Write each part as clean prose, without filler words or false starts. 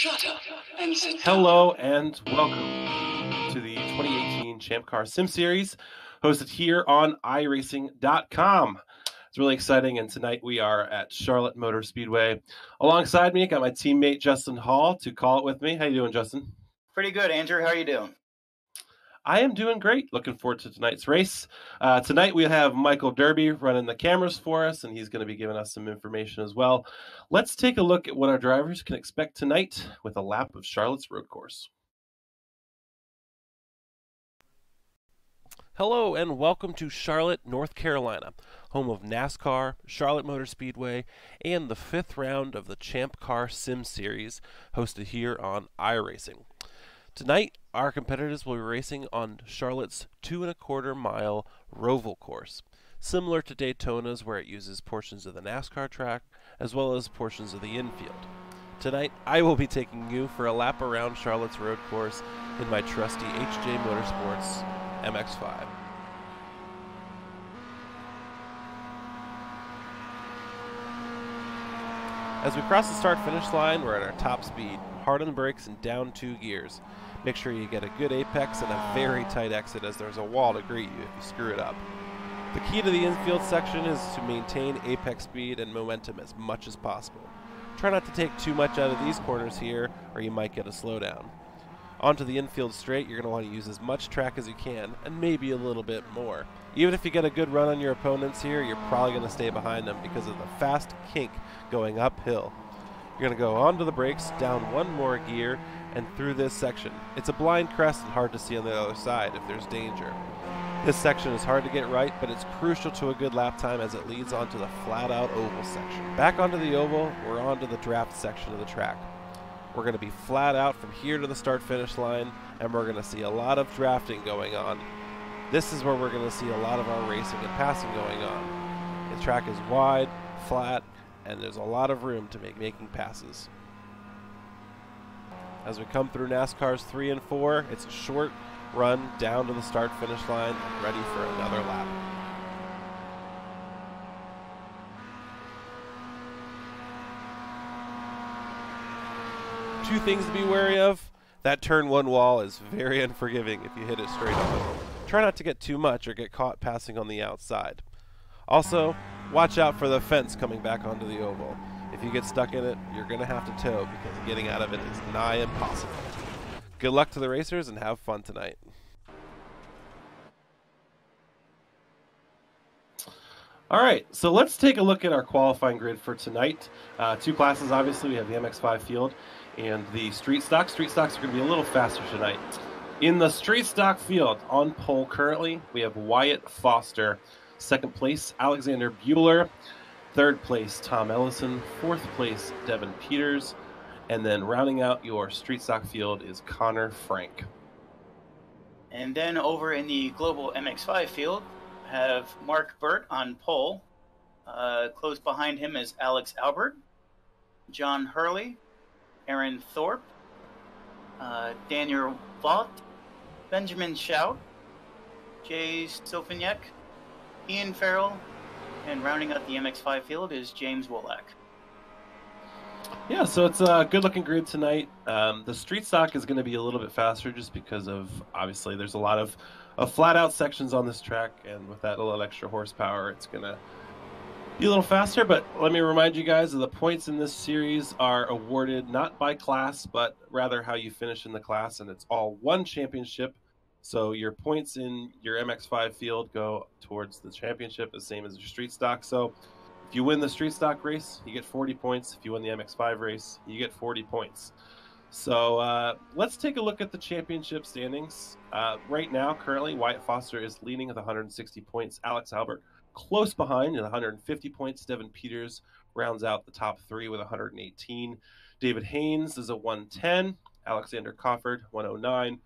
Shut up and sit down. Hello and welcome to the 2018 ChampCar Sim Series, hosted here on iRacing.com. It's really exciting, and tonight we are at Charlotte Motor Speedway. Alongside me, got my teammate Justin Hall to call it with me. How you doing, Justin? Pretty good, Andrew. How are you doing? I am doing great. Looking forward to tonight's race. Tonight we have Michael Derby running the cameras for us, and he's going to be giving us some information as well. Let's take a look at what our drivers can expect tonight with a lap of Charlotte's road course. Hello and welcome to Charlotte, North Carolina, home of NASCAR, Charlotte Motor Speedway, and the 5th round of the ChampCar Sim Series, hosted here on iRacing. Tonight, our competitors will be racing on Charlotte's 2¼ mile Roval course, similar to Daytona's where it uses portions of the NASCAR track as well as portions of the infield. Tonight, I will be taking you for a lap around Charlotte's road course in my trusty HJ Motorsports MX-5. As we cross the start-finish line, we're at our top speed, hard on the brakes and down 2 gears. Make sure you get a good apex and a very tight exit, as there's a wall to greet you if you screw it up. The key to the infield section is to maintain apex speed and momentum as much as possible. Try not to take too much out of these corners here, or you might get a slowdown. Onto the infield straight, you're going to want to use as much track as you can, and maybe a little bit more. Even if you get a good run on your opponents here, you're probably going to stay behind them because of the fast kink going uphill. You're going to go onto the brakes, down 1 more gear, and through this section. It's a blind crest and hard to see on the other side if there's danger. This section is hard to get right, but it's crucial to a good lap time as it leads onto the flat-out oval section. Back onto the oval, we're onto the draft section of the track. We're going to be flat out from here to the start-finish line, and we're going to see a lot of drafting going on. This is where we're going to see a lot of our racing and passing going on. The track is wide, flat, and there's a lot of room to making passes. As we come through NASCAR's 3 and 4, it's a short run down to the start-finish line and ready for another lap. Two things to be wary of. That turn 1 wall is very unforgiving if you hit it straight on. Try not to get too much or get caught passing on the outside. Also, watch out for the fence coming back onto the oval. If you get stuck in it, you're going to have to tow because getting out of it is nigh impossible. Good luck to the racers and have fun tonight. All right, so let's take a look at our qualifying grid for tonight. 2 classes, obviously. We have the MX-5 field and the street stock. Street stocks are going to be a little faster tonight. In the street stock field, on pole currently, we have Wyatt Foster. 2nd place, Alexander Bueller. 3rd place, Tom Ellison. 4th place, Devin Peters. And then rounding out your street stock field is Connor Frank. And then over in the global MX-5 field, have Mark Burt on pole. Close behind him is Alex Albert, John Hurley, Aaron Thorpe, Daniel Vaught, Benjamin Shout, Jay Sofiniak, Ian Farrell, and rounding out the MX-5 field is James Wolak. Yeah, so it's a good-looking grid tonight. The street stock is going to be a little bit faster just because of, obviously, there's a lot of flat-out sections on this track, and with that little extra horsepower, it's going to be a little faster. But let me remind you guys that the points in this series are awarded not by class, but rather how you finish in the class, and it's all one championship. So your points in your MX-5 field go towards the championship, the same as your street stock. So if you win the street stock race, you get 40 points. If you win the MX-5 race, you get 40 points. So let's take a look at the championship standings. Right now, currently, Wyatt Foster is leading with 160 points. Alex Albert close behind at 150 points. Devin Peters rounds out the top 3 with 118. David Haynes is a 110. Alexander Cofford, 109.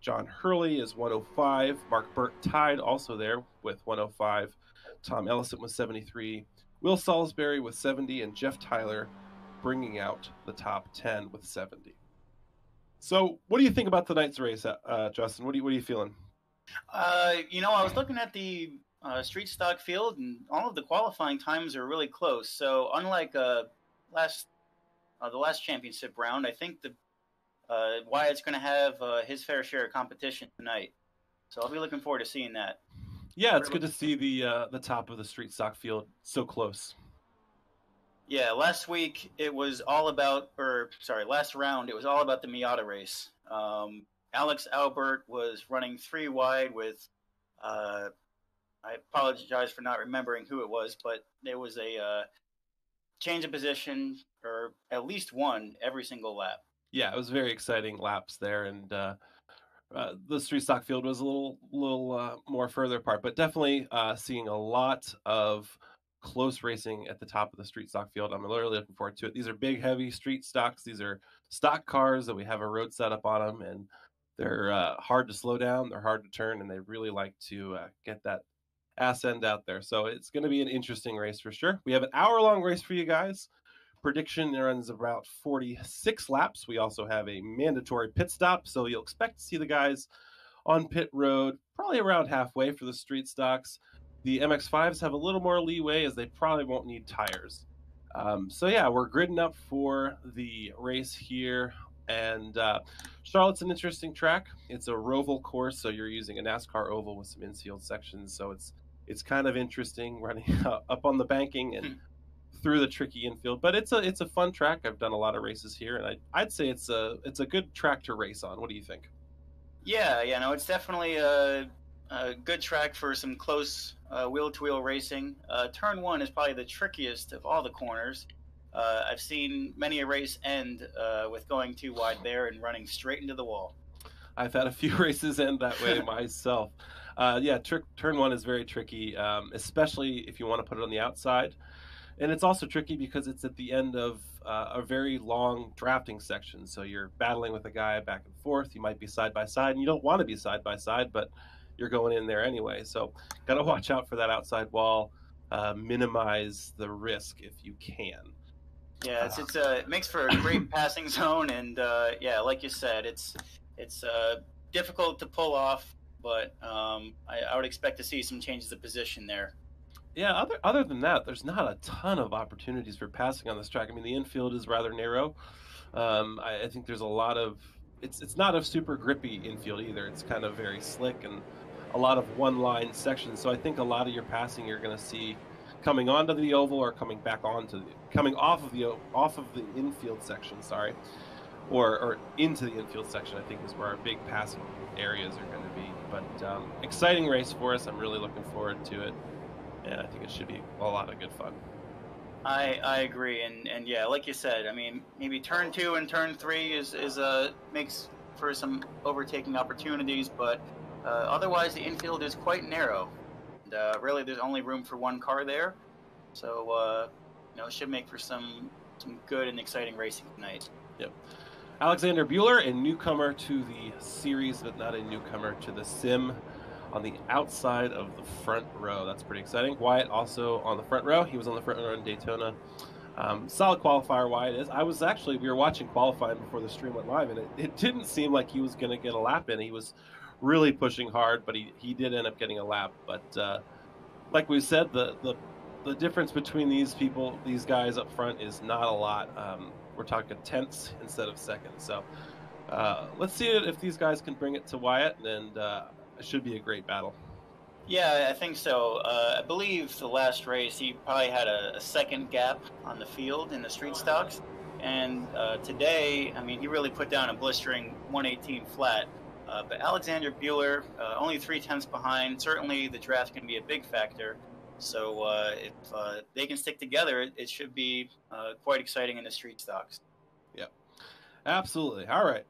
John Hurley is 105. Mark Burt tied also there with 105. Tom Ellison with 73. Will Salisbury with 70. And Jeff Tyler bringing out the top 10 with 70. So what do you think about tonight's race, Justin? What are you feeling? I was looking at the street stock field, and all of the qualifying times are really close. So unlike last the last championship round. I think the Wyatt's going to have his fair share of competition tonight, so I'll be looking forward to seeing that. Yeah, it's good to see the top of the street stock field so close. Yeah, last week it was all about, last round it was all about the Miata race. Alex Albert was running 3 wide with, I apologize for not remembering who it was, but there was a change of position, or at least one every single lap. Yeah, it was very exciting laps there, and the street stock field was a little more further apart, but definitely seeing a lot of close racing at the top of the street stock field. I'm really looking forward to it. These are big, heavy street stocks. These are stock cars that we have a road setup on them, and they're hard to slow down. They're hard to turn, and they really like to get that ass end out there. So it's going to be an interesting race for sure. We have an hour-long race for you guys. Prediction runs about 46 laps. We also have a mandatory pit stop, so you'll expect to see the guys on pit road probably around halfway for the street stocks. The MX-5s have a little more leeway as they probably won't need tires. So yeah, we're gridding up for the race here. And Charlotte's an interesting track. It's a roval course, so you're using a NASCAR oval with some infield sections. So it's kind of interesting running up on the banking and through the tricky infield, but it's a fun track. I've done a lot of races here, and I'd say it's a good track to race on. What do you think? Yeah, no, it's definitely a good track for some close wheel-to-wheel racing. Turn 1 is probably the trickiest of all the corners. I've seen many a race end with going too wide there and running straight into the wall. I've had a few races end that way myself. Turn 1 is very tricky, especially if you want to put it on the outside. And it's also tricky because it's at the end of a very long drafting section. So you're battling with a guy back and forth. You might be side by side, and you don't want to be side by side, but you're going in there anyway. So got to watch out for that outside wall. Minimize the risk if you can. Yeah, it makes for a great passing zone, and like you said, it's difficult to pull off, but I would expect to see some changes of position there. Yeah, other than that, there's not a ton of opportunities for passing on this track. I mean, the infield is rather narrow. I think there's a lot of it's not a super grippy infield either. It's kind of very slick and a lot of one line sections. So I think a lot of your passing you're going to see coming onto the oval or coming off of the infield section. Sorry, or into the infield section. I think is where our big passing areas are going to be. But exciting race for us. I'm really looking forward to it. And I think it should be a lot of good fun. I agree, and yeah, like you said, I mean, maybe turn 2 and turn 3 is makes for some overtaking opportunities, but otherwise the infield is quite narrow. And, really, there's only room for one car there, so it should make for some good and exciting racing tonight. Yep. Alexander Buehler, a newcomer to the series, but not a newcomer to the sim, on the outside of the front row. That's pretty exciting. Wyatt also on the front row. He was on the front row in Daytona. Solid qualifier, Wyatt is. We were watching qualifying before the stream went live, and it didn't seem like he was going to get a lap in. He was really pushing hard, but he did end up getting a lap. But like we said, the difference between these guys up front is not a lot. We're talking tenths instead of seconds. So let's see if these guys can bring it to Wyatt, and it should be a great battle. Yeah, I think so. I believe the last race he probably had a second gap on the field in the street stocks, and today, I mean, he really put down a blistering 118 flat. But Alexander Buehler, only 3 tenths behind. Certainly, the draft can be a big factor. So if they can stick together, it should be quite exciting in the street stocks. Yep, absolutely. All right,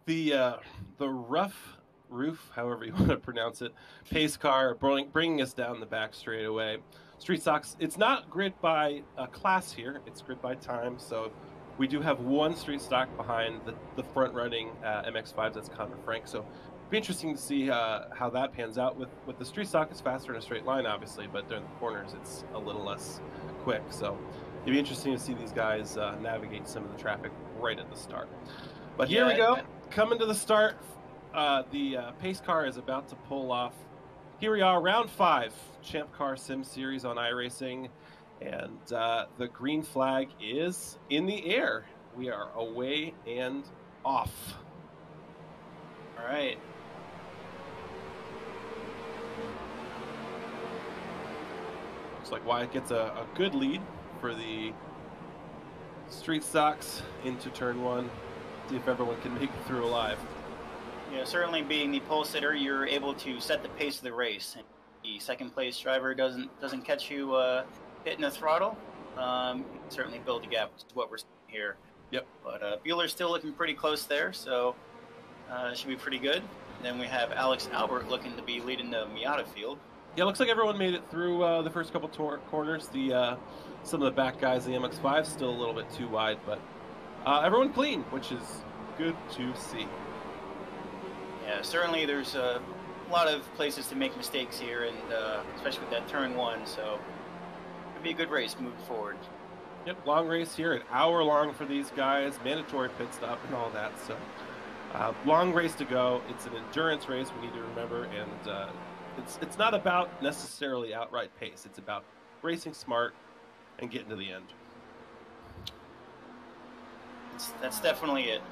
the rough roof, however you want to pronounce it, pace car bringing us down the back straightaway. Street stocks, it's not grid by class here, it's grid by time. So we do have one street stock behind the front running MX-5, that's Connor Frank. So it'll be interesting to see how that pans out. With the street stock, it's faster in a straight line, obviously, but during the corners, it's a little less quick. So it'll be interesting to see these guys navigate some of the traffic right at the start. But here we go, coming to the start. The pace car is about to pull off. Here we are, round 5, ChampCar Sim Series on iRacing, and the green flag is in the air. we are away and off. All right. Looks like Wyatt gets a good lead for the street stocks into turn 1. See if everyone can make it through alive. Yeah, certainly being the pole sitter, you're able to set the pace of the race. And the second place driver doesn't catch you hitting the throttle. You can certainly build a gap, which is what we're seeing here. Yep. But Bueller's still looking pretty close there, so it should be pretty good. Then we have Alex Albert looking to be leading the Miata field. Yeah, looks like everyone made it through the first couple corners. Some of the back guys in the MX-5 still a little bit too wide, but everyone clean, which is good to see. Yeah, certainly there's a lot of places to make mistakes here, and especially with that turn 1, so it'll be a good race moving forward. Yep, long race here, an hour long for these guys, mandatory pit stop and all that, so long race to go. It's an endurance race, we need to remember, and it's not about necessarily outright pace. It's about racing smart and getting to the end. That's definitely it.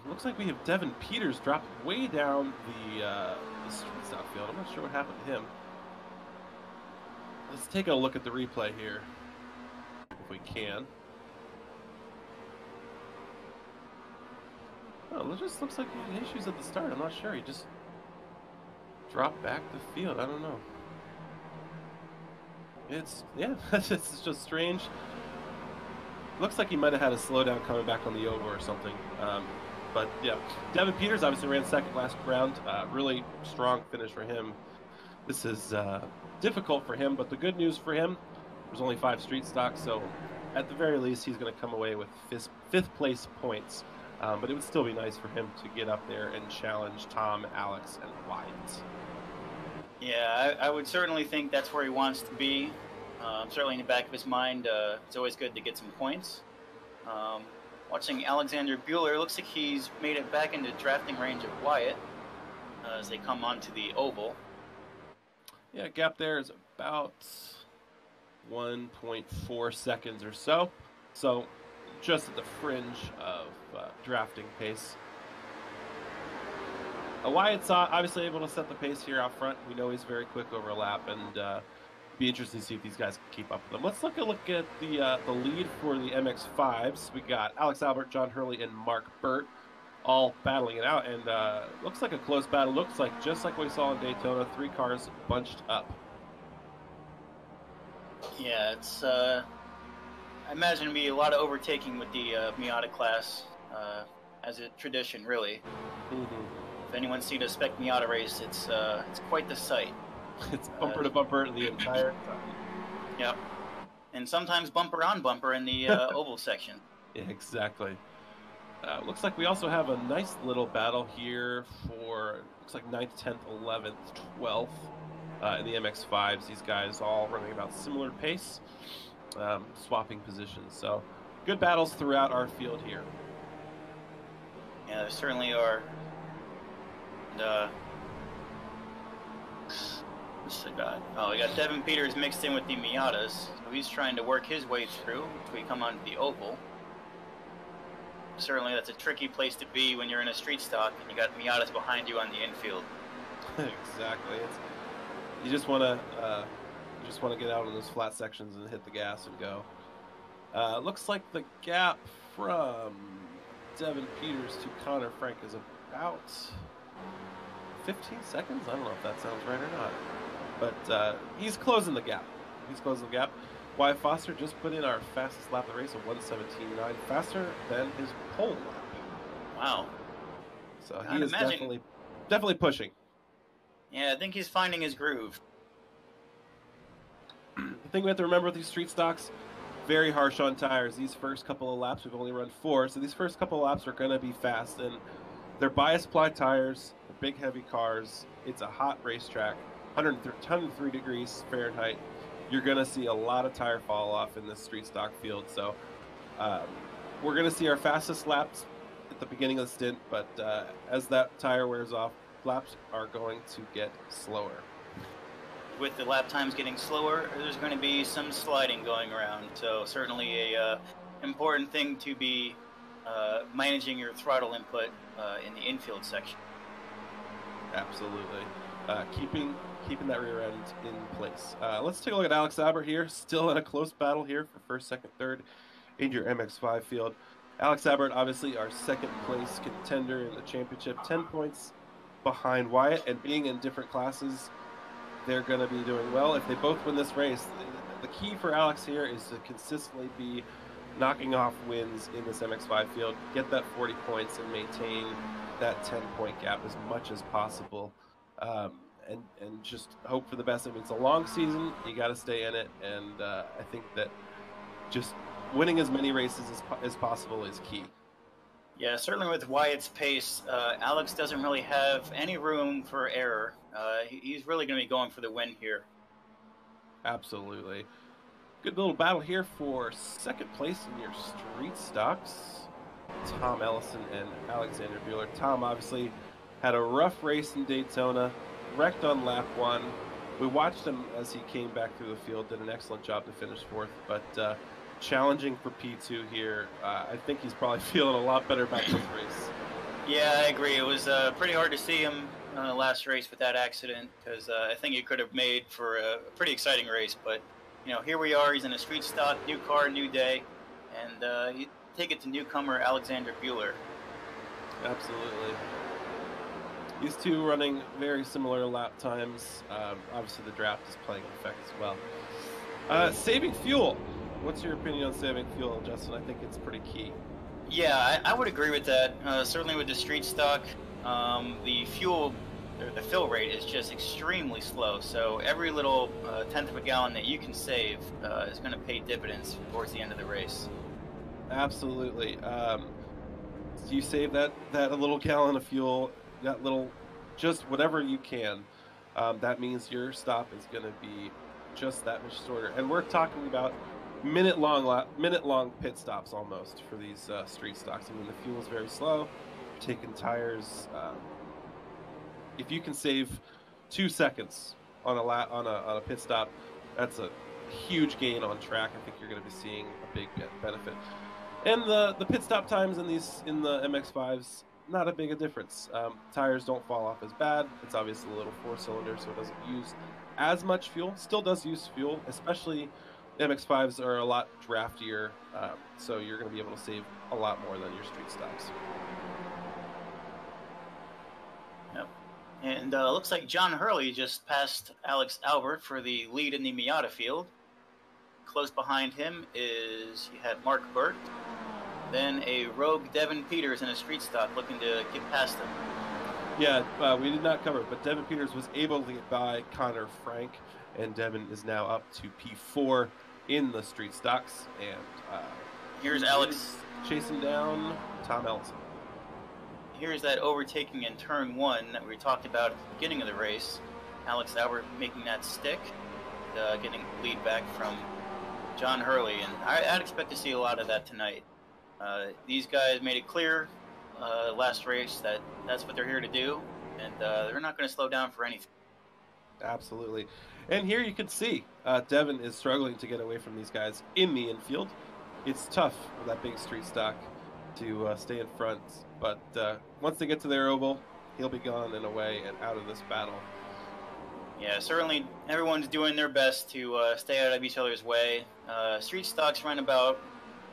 Looks like we have Devin Peters dropped way down the street stock field. I'm not sure what happened to him. Let's take a look at the replay here, if we can. Oh, it just looks like he had issues at the start. I'm not sure. He just dropped back the field. I don't know. It's just strange. Looks like he might have had a slowdown coming back on the oval or something. But yeah, Devin Peters obviously ran second last round. Really strong finish for him. This is difficult for him, but the good news for him, there's only 5 street stocks, so at the very least he's going to come away with fifth place points. But it would still be nice for him to get up there and challenge Tom, Alex, and Wyatt. Yeah, I would certainly think that's where he wants to be. Certainly in the back of his mind, it's always good to get some points. Watching Alexander Bueller, looks like he's made it back into drafting range of Wyatt as they come onto the oval. Yeah, gap there is about 1.4 seconds or so. So just at the fringe of drafting pace. Wyatt's obviously able to set the pace here out front. We know he's very quick over a lap, and be interesting to see if these guys can keep up with them. Let's look at the lead for the MX-5s. We got Alex Albert, John Hurley, and Mark Burt all battling it out, and looks like a close battle. Looks like just like we saw in Daytona, 3 cars bunched up. Yeah, it's I imagine it'll be a lot of overtaking with the Miata class as a tradition, really. Mm-hmm. If anyone's seen a spec Miata race, it's quite the sight. It's bumper to bumper the entire time. Yep. And sometimes bumper on bumper in the oval section. Yeah, exactly. Looks like we also have a nice little battle here for, looks like 9th, 10th, 11th, 12th in the MX-5s. These guys all running about similar pace, swapping positions. So good battles throughout our field here. Yeah, there certainly are. And, we got Devin Peters mixed in with the Miatas. So he's trying to work his way through until we come onto the oval. Certainly that's a tricky place to be when you're in a street stock and you got Miatas behind you on the infield. Exactly. You just want to get out on those flat sections and hit the gas and go. Looks like the gap from Devin Peters to Connor Frank is about 15 seconds. I don't know if that sounds right or not, but he's closing the gap. Wyatt Foster just put in our fastest lap of the race of 1:17.9, faster than his pole lap. Wow. So he is definitely pushing. Yeah, I think he's finding his groove. The thing we have to remember with these street stocks, very harsh on tires. These first couple of laps, we've only run 4, so these first couple of laps are going to be fast, and they're bias ply tires, big heavy cars. It's a hot racetrack, 103 degrees Fahrenheit. You're going to see a lot of tire fall off in this street stock field. So we're going to see our fastest laps at the beginning of the stint, but as that tire wears off, laps are going to get slower. with the lap times getting slower, there's going to be some sliding going around. So certainly a important thing to be managing your throttle input in the infield section. Absolutely. Keeping that rear end in place. Let's take a look at Alex Albert here. Still in a close battle here for first, second, third in your MX5 field. Alex Albert, obviously our second place contender in the championship, 10 points behind Wyatt, and being in different classes, they're going to be doing well. If they both win this race, the key for Alex here is to consistently be knocking off wins in this MX5 field, get that 40 points and maintain that 10-point gap as much as possible, and just hope for the best. I mean, it's a long season. You got to stay in it, and I think that just winning as many races as possible is key. Yeah, certainly with Wyatt's pace, Alex doesn't really have any room for error. He's really going to be going for the win here. Absolutely. Good little battle here for second place in your street stocks. Tom Ellison and Alexander Bueller. Tom obviously had a rough race in Daytona, wrecked on lap 1. We watched him as he came back through the field, did an excellent job to finish 4th, but challenging for P2 here. I think he's probably feeling a lot better about this race. Yeah, I agree. It was pretty hard to see him last race with that accident, because I think it could have made for a pretty exciting race. But, here we are. He's in a street stock, new car, new day, and you take it to newcomer Alexander Bueller. Absolutely. These two running very similar lap times. Obviously, the draft is playing effect as well. Saving fuel. What's your opinion on saving fuel, Justin? I think it's pretty key. Yeah, I would agree with that. Certainly with the street stock, the fill rate is just extremely slow. So every little tenth of a gallon that you can save is going to pay dividends towards the end of the race. Absolutely. You save that a little gallon of fuel, that little, just whatever you can. That means your stop is going to be just that much shorter. And we're talking about minute long pit stops almost for these street stocks. I mean, the fuel is very slow. You're taking tires. If you can save 2 seconds on a pit stop, that's a huge gain on track. I think you're going to be seeing a big benefit. And the pit stop times in the MX5s, not a big a difference. Tires don't fall off as bad. It's obviously a little 4-cylinder, so it doesn't use as much fuel. Still does use fuel, especially MX5s are a lot draftier, so you're going to be able to save a lot more than your street stocks. Yep. And looks like John Hurley just passed Alex Albert for the lead in the Miata field. Close behind him you had Mark Burt, then a rogue Devin Peters in a street stock looking to get past him. Yeah, we did not cover it, but Devin Peters was able to get by Connor Frank, and Devin is now up to P4 in the street stocks. And here's Alex chasing down Tom Ellison. Here's that overtaking in turn 1 that we talked about at the beginning of the race. Alex Albert making that stick, getting lead back from John Hurley, and I'd expect to see a lot of that tonight. These guys made it clear last race that that's what they're here to do, and they're not going to slow down for anything. Absolutely. And here you can see Devin is struggling to get away from these guys in the infield. It's tough with that big street stock to stay in front, but once they get to their oval, he'll be gone and away and out of this battle. Yeah, certainly everyone's doing their best to stay out of each other's way. Street stocks run about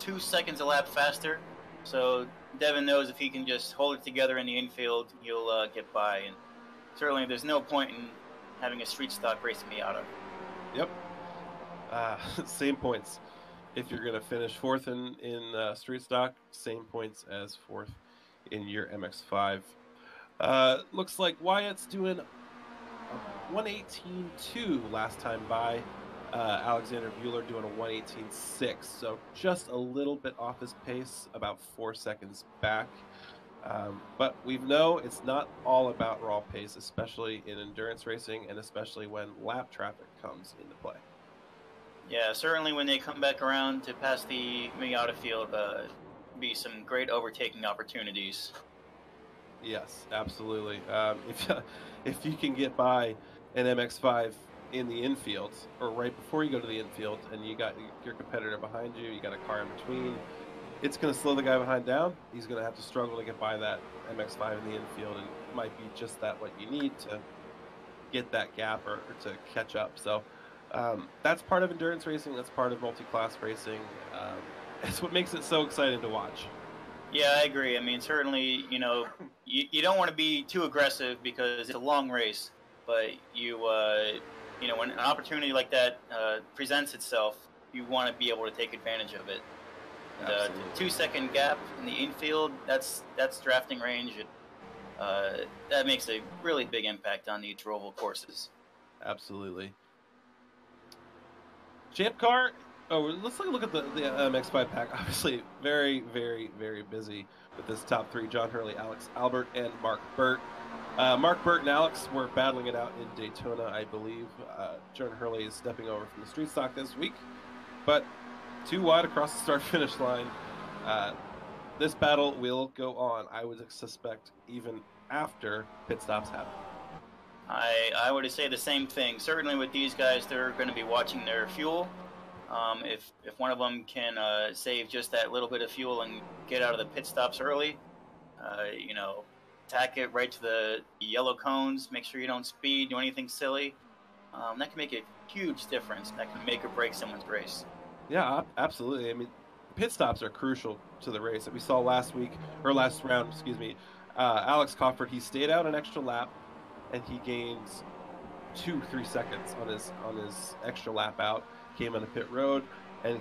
2 seconds a lap faster, so Devin knows if he can just hold it together in the infield, he'll get by. And certainly there's no point in having a street stock race Miata. Yep. Same points. If you're going to finish 4th in street stock, same points as 4th in your MX5. Looks like Wyatt's doing 118.2 last time by. Alexander Bueller doing a 118.6, so just a little bit off his pace, about 4 seconds back. But we know it's not all about raw pace, especially in endurance racing and especially when lap traffic comes into play. Yeah, certainly when they come back around to pass the Miata field, be some great overtaking opportunities. Yes, absolutely. If you can get by an MX-5 in the infield or right before you go to the infield and you got your competitor behind you, you got a car in between, it's going to slow the guy behind down. He's going to have to struggle to get by that MX-5 in the infield, and it might be just that what you need to get that gap or to catch up. So that's part of endurance racing. That's part of multi-class racing. It's what makes it so exciting to watch. Yeah, I agree. I mean, certainly, you don't want to be too aggressive because it's a long race, but when an opportunity like that presents itself, you want to be able to take advantage of it. The 2-second gap in the infield, that's drafting range. That makes a really big impact on these oval courses. Absolutely. ChampCar. Oh, let's look at the MX-5 pack. Obviously, very, very, very busy with this top three: John Hurley, Alex Albert, and Mark Burt. Mark Burt and Alex were battling it out in Daytona, I believe. John Hurley is stepping over from the street stock this week, but too wide across the start-finish line. This battle will go on, I would suspect, even after pit stops happen. I would say the same thing. Certainly with these guys, they're going to be watching their fuel. If one of them can save just that little bit of fuel and get out of the pit stops early, tack it right to the yellow cones, make sure you don't speed, do anything silly, that can make a huge difference. That can make or break someone's race. Yeah, absolutely. I mean, pit stops are crucial to the race. We saw last round, Alex Cofford, he stayed out an extra lap, and he gains 2-3 seconds on his extra lap out. Came on the pit road, and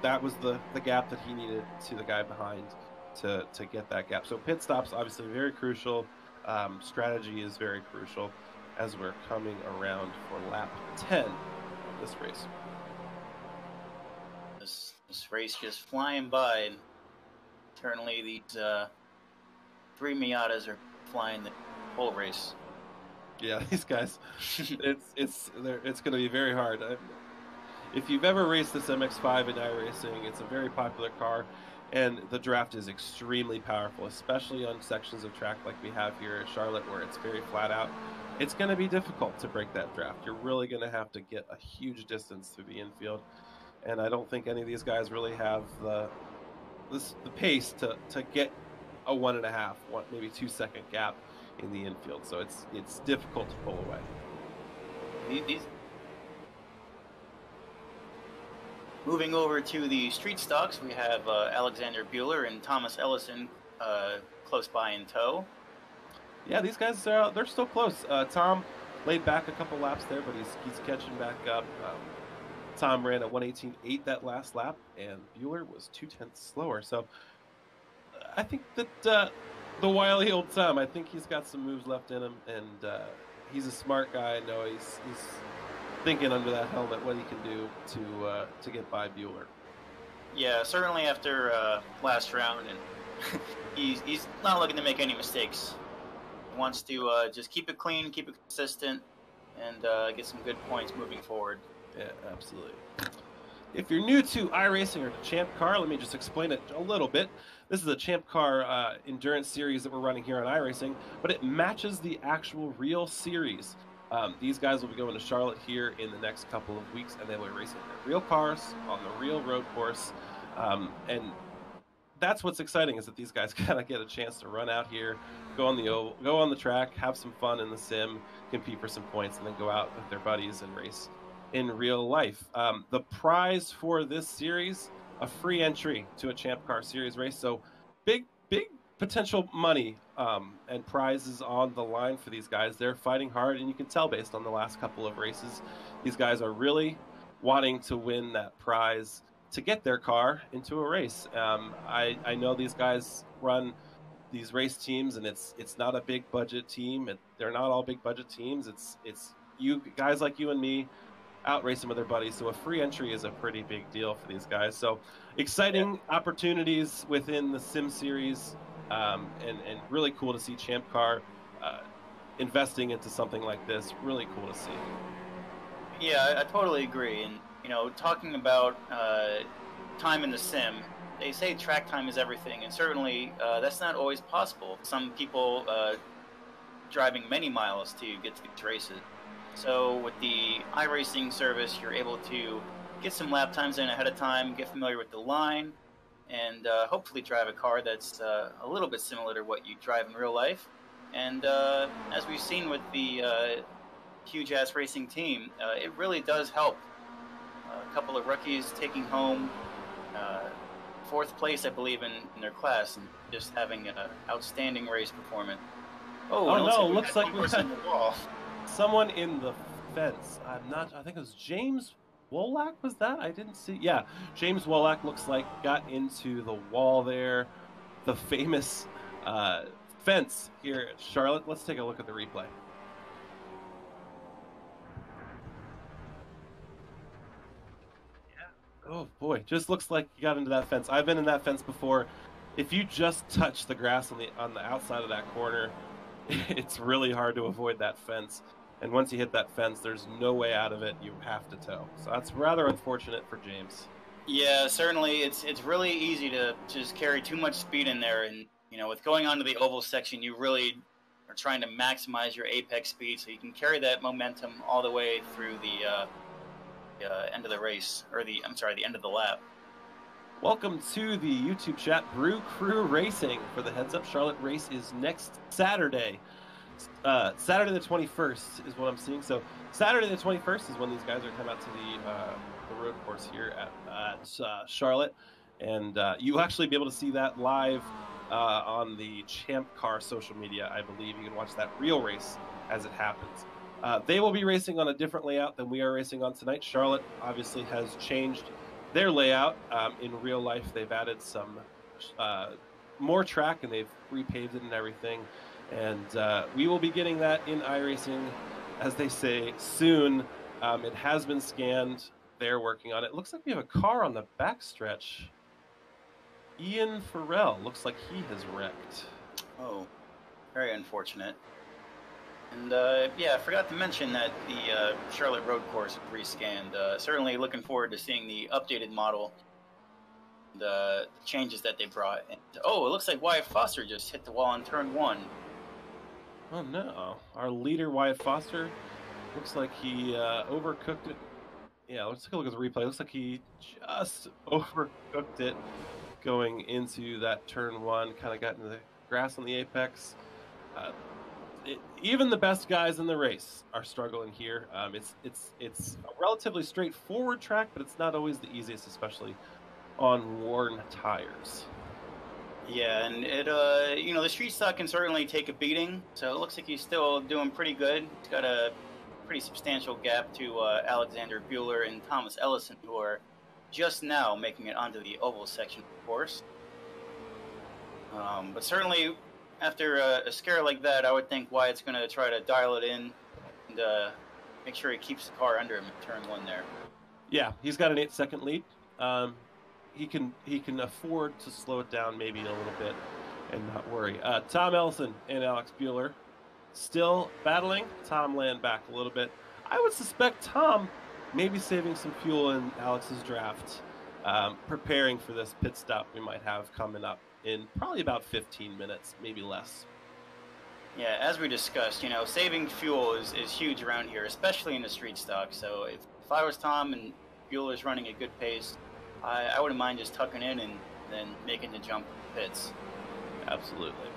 that was the gap that he needed to the guy behind to get that gap. So pit stops obviously very crucial. Strategy is very crucial as we're coming around for lap 10 of this race. This race just flying by, and certainly these 3 Miatas are flying the whole race. Yeah, these guys, it's going to be very hard. If you've ever raced this MX-5 in iRacing, it's a very popular car, and the draft is extremely powerful, especially on sections of track like we have here at Charlotte where it's very flat out. It's going to be difficult to break that draft. You're really going to have to get a huge distance through the infield, and I don't think any of these guys really have the pace to get a 1.5, maybe 2 second gap in the infield. So it's difficult to pull away. Moving over to the street stocks, we have Alexander Buehler and Thomas Ellison close by in tow. Yeah, these guys they're still close. Tom laid back a couple laps there, but he's catching back up. Tom ran at 1:18.8 that last lap, and Buehler was 0.2 slower. So I think that the wily old Tom, I think he's got some moves left in him, and he's a smart guy. I know he's thinking under that helmet what he can do to get by Buehler. Yeah, certainly after last round, and he's not looking to make any mistakes. He wants to just keep it clean, keep it consistent, and get some good points moving forward. Yeah, absolutely. If you're new to iRacing or to ChampCar, let me just explain it a little bit. This is a ChampCar endurance series that we're running here on iRacing, but it matches the actual real series. These guys will be going to Charlotte here in the next couple of weeks, and they will be racing their real cars on the real road course. And that's what's exciting, is that these guys kind of get a chance to run out here, go on the track, have some fun in the sim, compete for some points, and then go out with their buddies and race in real life. The prize for this series, a free entry to a ChampCar series race. So big potential money and prizes on the line for these guys. They're fighting hard, and you can tell based on the last couple of races, these guys are really wanting to win that prize to get their car into a race. I know these guys run these race teams, and it's not a big budget team. They're not all big budget teams. It's you guys like you and me out racing with their buddies. So a free entry is a pretty big deal for these guys. So exciting opportunities within the Sim Series, and really cool to see ChampCar investing into something like this. Really cool to see. Yeah, I totally agree. And talking about time in the sim, they say track time is everything, and certainly that's not always possible. Some people driving many miles to get to these races. So with the iRacing service, you're able to get some lap times in ahead of time, get familiar with the line, and hopefully drive a car that's a little bit similar to what you drive in real life. And as we've seen with the huge ass racing team, it really does help. A couple of rookies taking home uh, fourth place, I believe, in their class, and just having an outstanding race performance. Oh, Oh and it no, looks like looks we like had we one person had in the wall. someone in the fence. I think it was James Wolak, was that? I didn't see. Yeah, James Wolak looks like got into the wall there. The famous uh, fence here at Charlotte. Let's take a look at the replay. Oh boy, just looks like you got into that fence. I've been in that fence before. If you just touch the grass on the outside of that corner, it's really hard to avoid that fence. And once you hit that fence, there's no way out of it. You have to tow. So that's rather unfortunate for James. Yeah, certainly. It's really easy to just carry too much speed in there, and with going onto the oval section, you really are trying to maximize your apex speed so you can carry that momentum all the way through the end of the race, or the end of the lap. Welcome to the YouTube chat, Brew Crew Racing. For the Heads Up Charlotte race is next Saturday. Saturday the 21st is what I'm seeing. So Saturday the 21st is when these guys are coming out to the road course here at Charlotte, and you'll actually be able to see that live on the ChampCar social media. I believe you can watch that real race as it happens. They will be racing on a different layout than we are racing on tonight. Charlotte obviously has changed their layout. In real life, they've added some more track, and they've repaved it and everything. And we will be getting that in iRacing, as they say, soon. It has been scanned. They're working on it. Looks like we have a car on the backstretch. Ian Farrell. Looks like he has wrecked. Oh, very unfortunate. And yeah, I forgot to mention that the Charlotte road course is rescanned. Certainly looking forward to seeing the updated model, the changes that they brought. And, oh, it looks like Wyatt Foster just hit the wall on turn 1. Oh no, our leader Wyatt Foster looks like he overcooked it. Yeah, let's take a look at the replay. Looks like he just overcooked it going into that turn 1. Kind of got into the grass on the apex. Even the best guys in the race are struggling here. It's a relatively straightforward track, but it's not always the easiest, especially on worn tires. Yeah, and it the street stock can certainly take a beating, so it looks like he's still doing pretty good. He's got a pretty substantial gap to Alexander Bueller and Thomas Ellison, who are just now making it onto the oval section of the course. But certainly, after a scare like that, I would think Wyatt's going to try to dial it in and make sure he keeps the car under him in turn 1 there. Yeah, he's got an 8-second lead. He can afford to slow it down maybe a little bit and not worry. Tom Ellison and Alex Bueller still battling. Tom laying back a little bit. I would suspect Tom maybe saving some fuel in Alex's draft, preparing for this pit stop we might have coming up in probably about 15 minutes, maybe less. Yeah, as we discussed, saving fuel is huge around here, especially in the street stock. So if I was Tom and Bueller's running a good pace, I wouldn't mind just tucking in and then making the jump pits. Absolutely.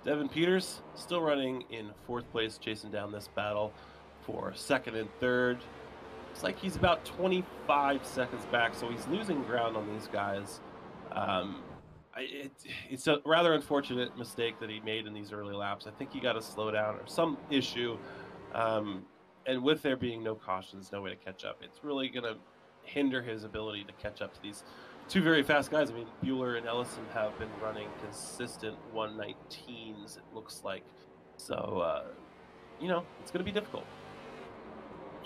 Devin Peters still running in 4th place, chasing down this battle for 2nd and 3rd. Looks like he's about 25 seconds back, so he's losing ground on these guys. It's a rather unfortunate mistake that he made in these early laps. I think he got to slow down or some issue. And with there being no cautions, no way to catch up, it's really going to hinder his ability to catch up to these two very fast guys. I mean, Bueller and Ellison have been running consistent 119s, it looks like. So, it's going to be difficult.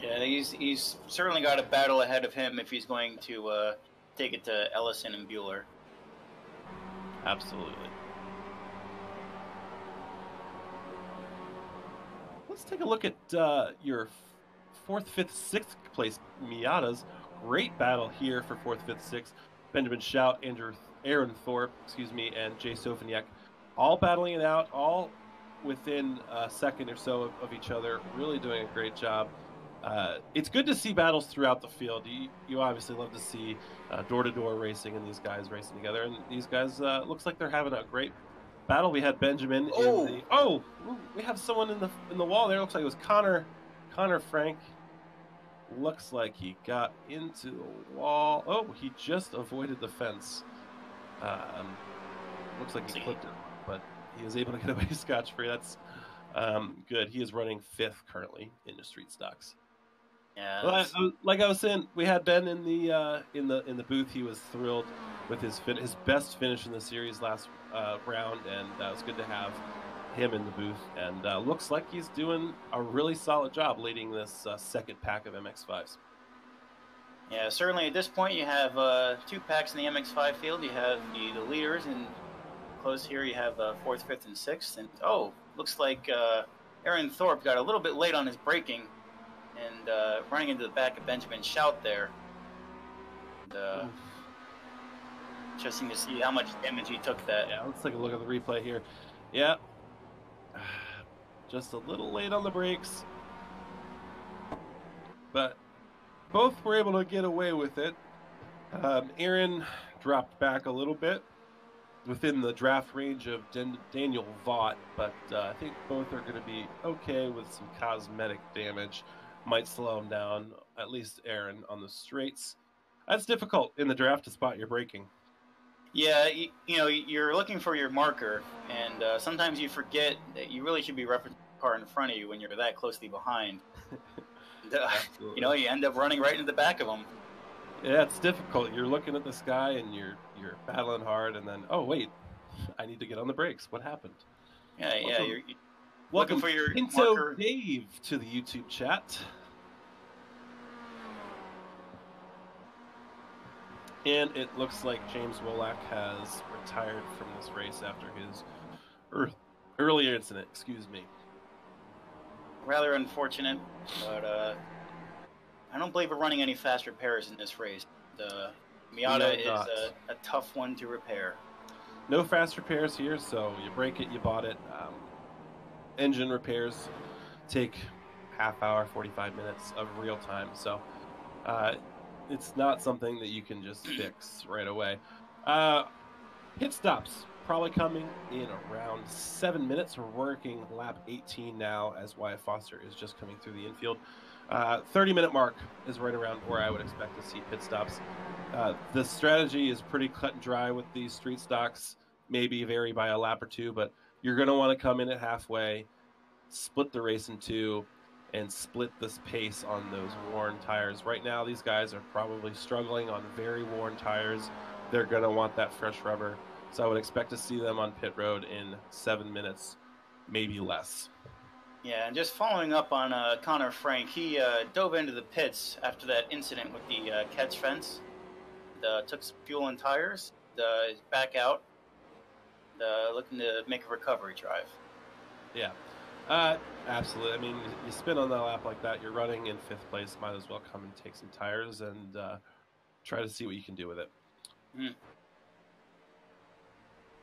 Yeah, he's certainly got a battle ahead of him if he's going to take it to Ellison and Bueller. Absolutely. Let's take a look at your 4th, 5th, 6th place Miatas. Great battle here for 4th, 5th, 6th. Benjamin Shout, Aaron Thorpe, and Jay Sofiniak, all battling it out, all within a second or so of each other, really doing a great job. It's good to see battles throughout the field. You obviously love to see door-to-door racing and these guys racing together. And these guys looks like they're having a great battle. We had Benjamin in the we have someone in the wall there. Looks like it was Connor Frank. Looks like he got into the wall. Oh, he just avoided the fence. Looks like he clipped it, but he was able to get away scotch-free. That's good. He is running 5th currently in the street stocks. Yeah. Well, like I was saying, we had Ben in the booth. He was thrilled with his best finish in the series last round, and it was good to have him in the booth. And looks like he's doing a really solid job leading this second pack of MX-5s. Yeah, certainly at this point you have 2 packs in the MX-5 field. You have the leaders, and close here you have 4th, 5th, and 6th. And looks like Aaron Thorpe got a little bit late on his braking and running into the back of Benjamin Shout there. And, interesting to see how much damage he took that. Yeah, let's take a look at the replay here. Yeah, just a little late on the brakes, but both were able to get away with it. Aaron dropped back a little bit within the draft range of Daniel Vaught, but I think both are going to be okay with some cosmetic damage. Might slow him down, at least Aaron, on the straights. That's difficult in the draft to spot your braking. Yeah, you're looking for your marker, and sometimes you forget that you really should be referencing the car in front of you when you're that closely behind. You end up running right into the back of them. Yeah, it's difficult. You're looking at this guy and you're battling hard, and then wait, I need to get on the brakes. What happened? Yeah, you're welcome looking for your Pinto marker. Dave to the YouTube chat. And it looks like James Wolak has retired from this race after his earlier incident. Excuse me. Rather unfortunate, but I don't believe we're running any fast repairs in this race. The Miata is a tough one to repair. No fast repairs here, so you break it, you bought it. Engine repairs take half hour, 45 minutes of real time, so it's not something that you can just fix right away. Pit stops probably coming in around 7 minutes. We're working lap 18 now as Wyatt Foster is just coming through the infield. 30-minute mark is right around where I would expect to see pit stops. The strategy is pretty cut and dry with these street stocks, maybe vary by a lap or two, but you're going to want to come in at halfway, split the race in two, and split this pace on those worn tires. Right now, these guys are probably struggling on very worn tires. They're going to want that fresh rubber. So I would expect to see them on pit road in 7 minutes, maybe less. Yeah, and just following up on Connor Frank, he dove into the pits after that incident with the catch fence. Took some fuel and tires. Is back out, looking to make a recovery drive. Yeah, absolutely. I mean, you spin on that lap like that, you're running in 5th place. Might as well come and take some tires and try to see what you can do with it. Mm.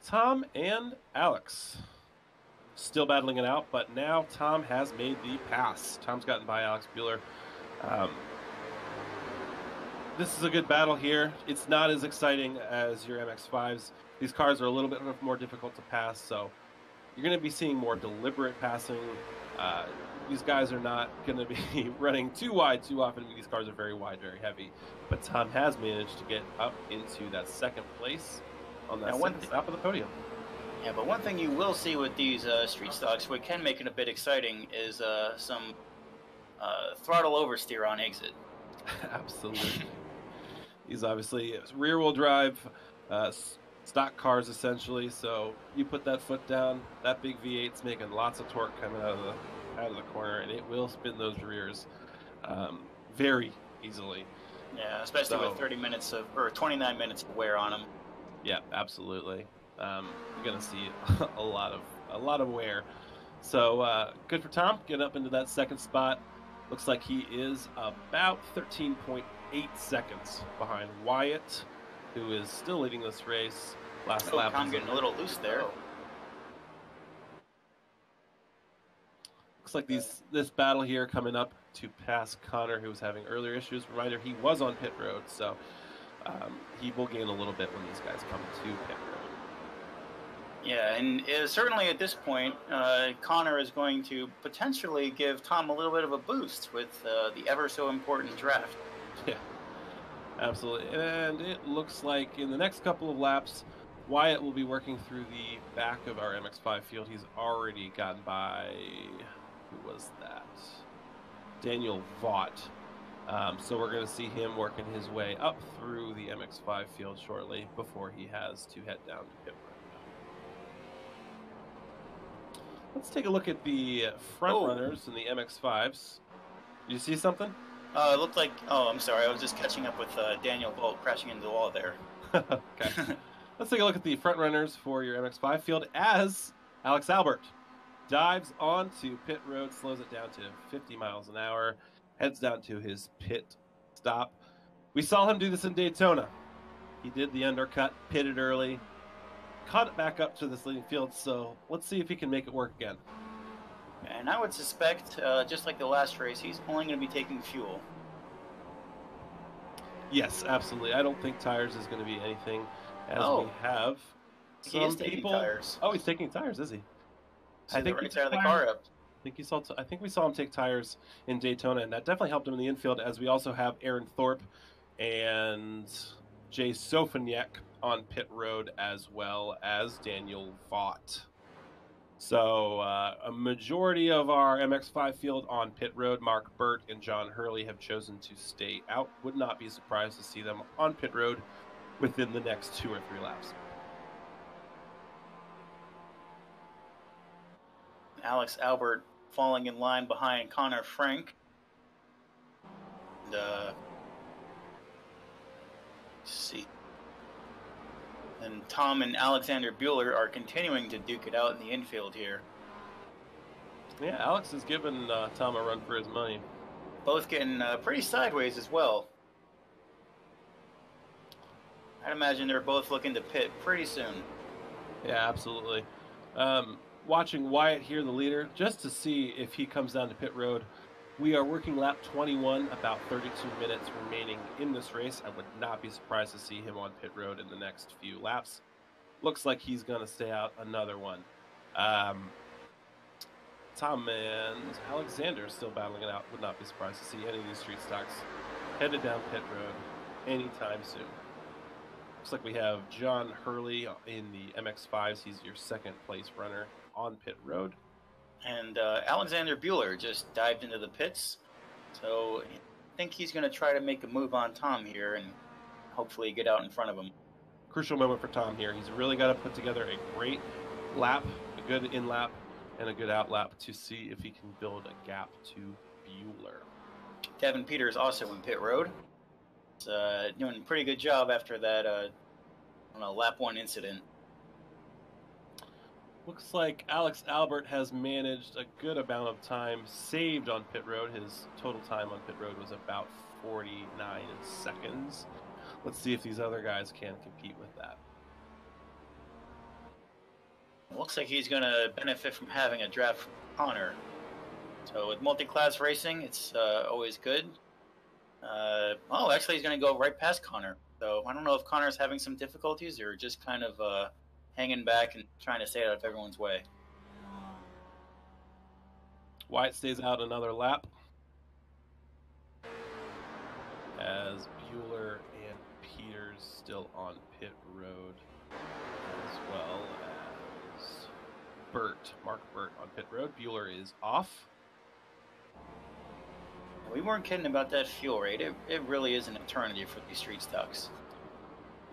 Tom and Alex still battling it out, but now Tom has made the pass. Tom's gotten by Alex Bueller. This is a good battle here. It's not as exciting as your MX-5s. These cars are a little bit more difficult to pass, so you're going to be seeing more deliberate passing. These guys are not going to be running too wide too often. These cars are very wide, very heavy. But Tom has managed to get up into that 2nd place on that second stop of the podium. Yeah, but one thing you will see with these street stocks, what can make it a bit exciting, is some throttle oversteer on exit. Absolutely. These obviously rear-wheel drive stock cars essentially. So you put that foot down, that big V8's making lots of torque coming out of the corner, and it will spin those rears very easily. Yeah, especially with 29 minutes of wear on them. Yeah, absolutely. You're gonna see a lot of wear. So good for Tom, getting up into that 2nd spot. Looks like he is about 13.8 seconds behind Wyatt who is still leading this race. Last Oh, lap. Tom getting a little loose there. Oh. Looks like this battle here coming up to pass Connor, who was having earlier issues. Reminder, he was on pit road, so he will gain a little bit when these guys come to pit road. Yeah, and certainly at this point, Connor is going to potentially give Tom a little bit of a boost with the ever so important draft. Yeah, absolutely. And it looks like in the next couple of laps, Wyatt will be working through the back of our MX-5 field. He's already gotten by, who was that? Daniel Vaught. So we're going to see him working his way up through the MX-5 field shortly before he has to head down to pit road. Let's take a look at the front runners in the MX-5s. You see something? It looked like... Oh, I'm sorry. I was just catching up with Daniel Vaught crashing into the wall there. Okay. Let's take a look at the front runners for your MX-5 field as Alex Albert dives onto pit road, slows it down to 50 miles an hour, heads down to his pit stop. We saw him do this in Daytona. He did the undercut, pitted early, caught it back up to this leading field, so let's see if he can make it work again. And I would suspect, just like the last race, he's only going to be taking fuel. Yes, absolutely. I don't think tires is going to be anything, as we have some he is taking tires. Oh, he's taking tires, is he? I think the right side of the car up. I think we saw him take tires in Daytona, and that definitely helped him in the infield, as we also have Aaron Thorpe and Jay Sofiniak on pit road, as well as Daniel Vaught. So a majority of our MX-5 field on pit road. Mark Burt and John Hurley have chosen to stay out. Would not be surprised to see them on pit road within the next 2 or 3 laps. Alex Albert falling in line behind Connor Frank. And, let's see. And Tom and Alexander Bueller are continuing to duke it out in the infield here. Yeah, Alex has given Tom a run for his money. Both getting pretty sideways as well. I'd imagine they're both looking to pit pretty soon. Yeah, absolutely. Watching Wyatt here, the leader, just to see if he comes down to pit road. We are working lap 21, about 32 minutes remaining in this race. I would not be surprised to see him on pit road in the next few laps. Looks like he's going to stay out another one. Tom and Alexander still battling it out. Would not be surprised to see any of these street stocks headed down pit road anytime soon. Looks like we have John Hurley in the MX-5s. He's your second place runner on pit road. And Alexander Bueller just dived into the pits. So I think he's going to try to make a move on Tom here and hopefully get out in front of him. Crucial moment for Tom here. He's really got to put together a great lap, a good in lap, and a good out lap to see if he can build a gap to Bueller. Devin Peters also in pit road. He's doing a pretty good job after that lap 1 incident. Looks like Alex Albert has managed a good amount of time saved on pit road. His total time on pit road was about 49 seconds. Let's see if these other guys can compete with that. Looks like he's going to benefit from having a draft from Connor. So with multi-class racing, it's always good. Actually, he's going to go right past Connor. So I don't know if Connor's having some difficulties or just kind of hanging back and trying to stay out of everyone's way. Wyatt stays out another lap, as Bueller and Peters still on pit road, as well as Mark Burt on pit road. Bueller is off. We weren't kidding about that fuel rate. It really is an eternity for these street stocks.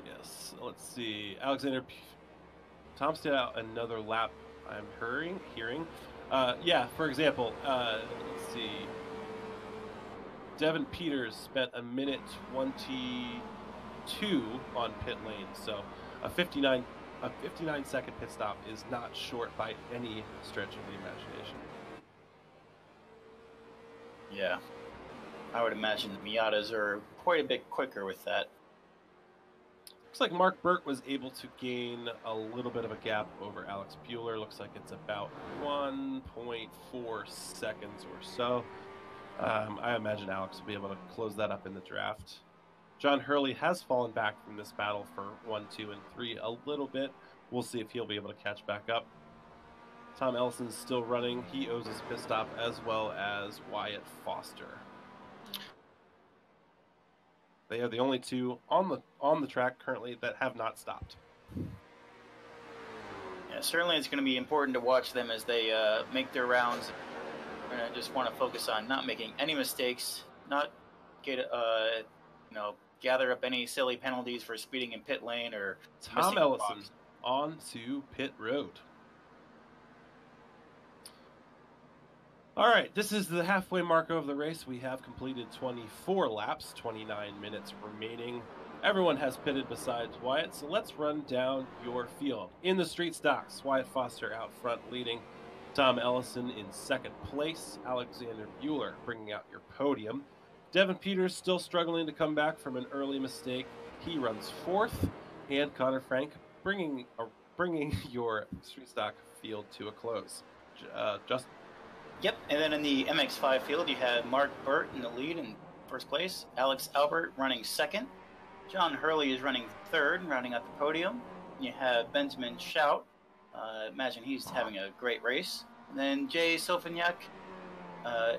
Yes. Let's see. Tom stayed out another lap, I'm hearing. For example, let's see. Devin Peters spent a minute 22 on pit lane, so a 59 second pit stop is not short by any stretch of the imagination. Yeah, I would imagine the Miatas are quite a bit quicker with that. Looks like Mark Burt was able to gain a little bit of a gap over Alex Bueller. Looks like it's about 1.4 seconds or so. I imagine Alex will be able to close that up in the draft. John Hurley has fallen back from this battle for 1, 2, and 3 a little bit. We'll see if he'll be able to catch back up. Tom Ellison's still running. He owes his pit stop, as well as Wyatt Foster. They are the only two on the track currently that have not stopped. Yeah, certainly it's going to be important to watch them as they make their rounds. I just want to focus on not making any mistakes, not get gather up any silly penalties for speeding in pit lane or Tom Ellison on to pit road. All right, this is the halfway mark of the race. We have completed 24 laps, 29 minutes remaining. Everyone has pitted besides Wyatt, so let's run down your field. In the street stocks, Wyatt Foster out front leading. Tom Ellison in second place. Alexander Bueller bringing out your podium. Devin Peters still struggling to come back from an early mistake. He runs fourth. And Connor Frank bringing your street stock field to a close. Justin? Yep, and then in the MX5 field, you had Mark Burt in the lead in first place. Alex Albert running second. John Hurley is running third, rounding out the podium. You have Benjamin Shout. Imagine he's having a great race. And then Jay Sofignac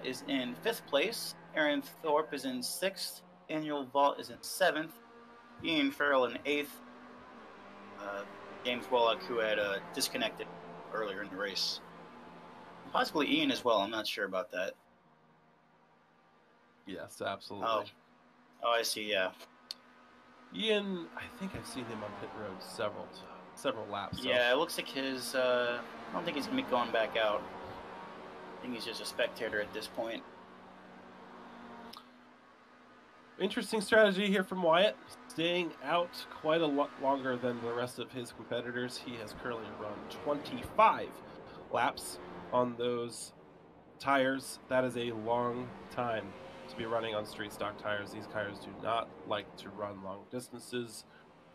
is in fifth place. Aaron Thorpe is in sixth. Daniel Vault is in seventh. Ian Farrell in eighth. James Wallach, who had disconnected earlier in the race. Possibly Ian as well. I'm not sure about that. Yes, absolutely. Oh, I see. Yeah. Ian, I think I've seen him on pit road several laps. So. Yeah, it looks like his. I don't think he's gonna be going back out. I think he's just a spectator at this point. Interesting strategy here from Wyatt, staying out quite a lot longer than the rest of his competitors. He has currently run 25 laps on those tires. That is a long time to be running on street stock tires. These tires do not like to run long distances,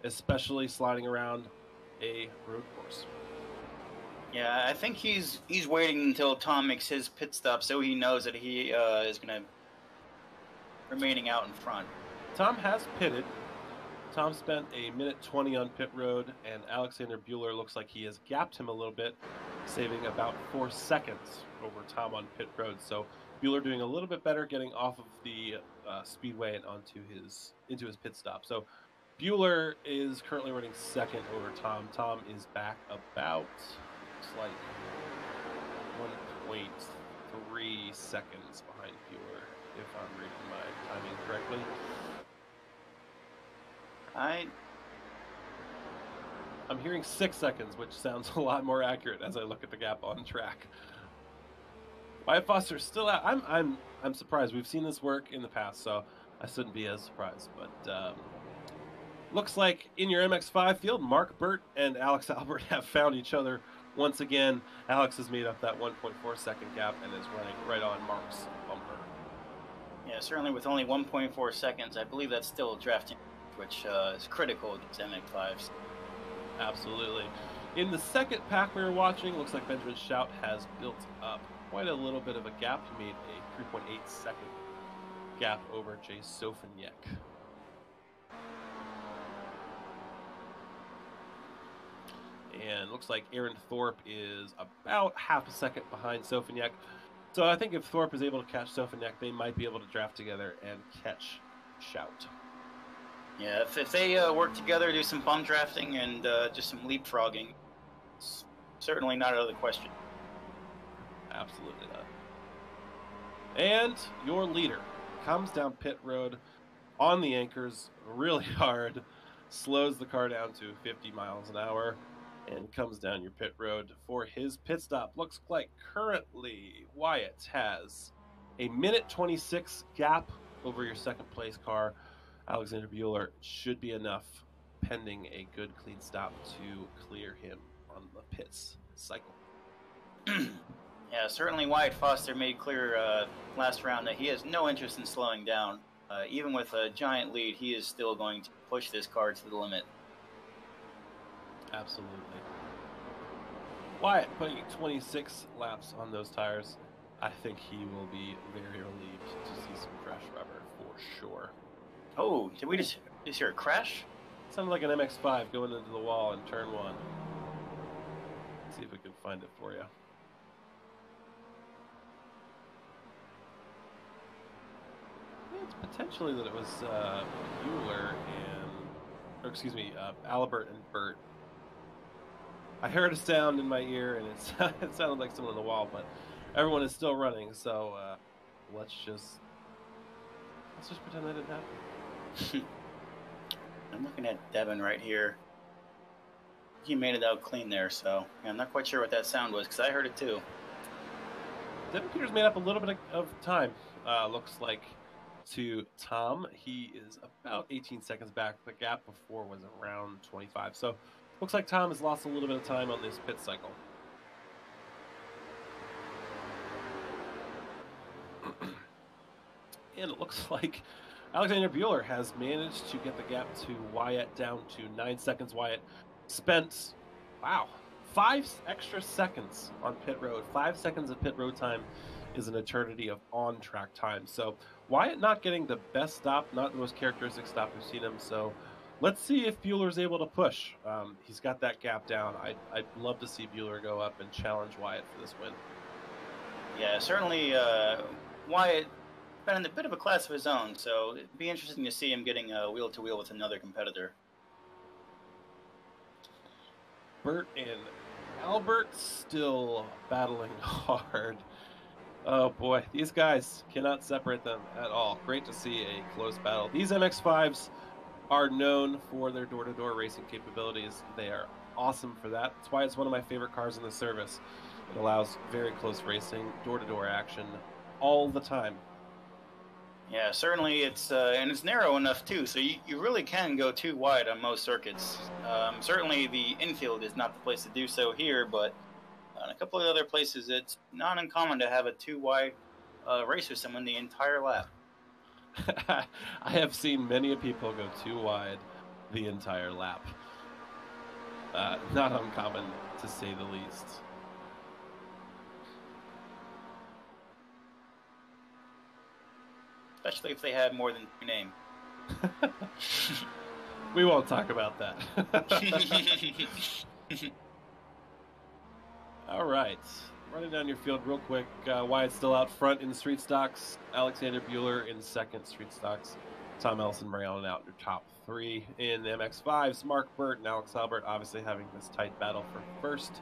especially sliding around a road course. Yeah, I think he's waiting until Tom makes his pit stop so he knows that he is going to remaining out in front. Tom has pitted. Tom spent a minute 20 on pit road, and Alexander Bueller looks like he has gapped him a little bit, saving about 4 seconds over Tom on pit road. So Bueller doing a little bit better, getting off of the speedway and into his pit stop. So Bueller is currently running second over Tom. Tom is back about, looks like 1.3 seconds behind Bueller, if I'm reading my timing correctly. I'm hearing 6 seconds, which sounds a lot more accurate as I look at the gap on track. Wyatt Foster's still out. I'm surprised. We've seen this work in the past, so I shouldn't be as surprised. But looks like in your MX5 field, Mark Burt and Alex Albert have found each other once again. Alex has made up that 1.4 second gap and is running right on Mark's bumper. Yeah, certainly with only 1.4 seconds, I believe that's still drafting, which is critical against MX5s. Absolutely. In the second pack we were watching, looks like Benjamin Shout has built up quite a little bit of a gap. He made a 3.8 second gap over Jay Sofignac. And looks like Aaron Thorpe is about half a second behind Sofignac. So I think if Thorpe is able to catch Sofignac, they might be able to draft together and catch Shout. Yeah, if they work together, do some bum drafting and just some leapfrogging, it's certainly not out of the question. Absolutely not. And your leader comes down pit road on the anchors really hard, slows the car down to 50 miles an hour, and comes down your pit road for his pit stop. Looks like currently Wyatt has a minute 26 gap over your second place car. Alexander Bueller should be enough, pending a good clean stop, to clear him on the pits cycle. Yeah, certainly Wyatt Foster made clear last round that he has no interest in slowing down. Even with a giant lead, he is still going to push this car to the limit. Absolutely. Wyatt putting 26 laps on those tires. I think he will be very relieved to see some fresh rubber for sure. Oh, did we just hear a crash? Sounded like an MX-5 going into the wall in turn 1. Let's see if we can find it for you. It's potentially that it was Bueller Albert and Burt. I heard a sound in my ear, and it sounded like someone on the wall, but everyone is still running, so let's just pretend that didn't happen. I'm looking at Devin right here. He made it out clean there, so yeah, I'm not quite sure what that sound was, because I heard it too. Devin Peters made up a little bit of time, looks like, to Tom. He is about 18 seconds back. The gap before was around 25, so looks like Tom has lost a little bit of time on this pit cycle. And it looks like Alexander Bueller has managed to get the gap to Wyatt down to 9 seconds. Wyatt spent, 5 extra seconds on pit road. 5 seconds of pit road time is an eternity of on-track time. So Wyatt not getting the best stop, not the most characteristic stop we've seen him. So let's see if Bueller's able to push. He's got that gap down. I'd love to see Bueller go up and challenge Wyatt for this win. Yeah, certainly Wyatt been in a bit of a class of his own, so it'd be interesting to see him getting wheel-to-wheel with another competitor. Burt and Albert still battling hard. Oh boy, these guys cannot separate them at all. Great to see a close battle. These MX-5s are known for their door-to-door racing capabilities. They are awesome for that. That's why it's one of my favorite cars in the service. It allows very close racing, door-to-door action all the time. Yeah, certainly it's and it's narrow enough too, so you really can go too wide on most circuits. Certainly the infield is not the place to do so here, but on a couple of other places it's not uncommon to have a too wide race with someone the entire lap. I have seen many people go too wide the entire lap. Not uncommon, to say the least. Especially if they have more than two names. We won't talk about that. All right. Running down your field real quick. Wyatt's still out front in street stocks. Alexander Bueller in second street stocks. Tom Ellison rounding out your top 3 in the MX-5s. Mark Burt and Alex Albert obviously having this tight battle for first.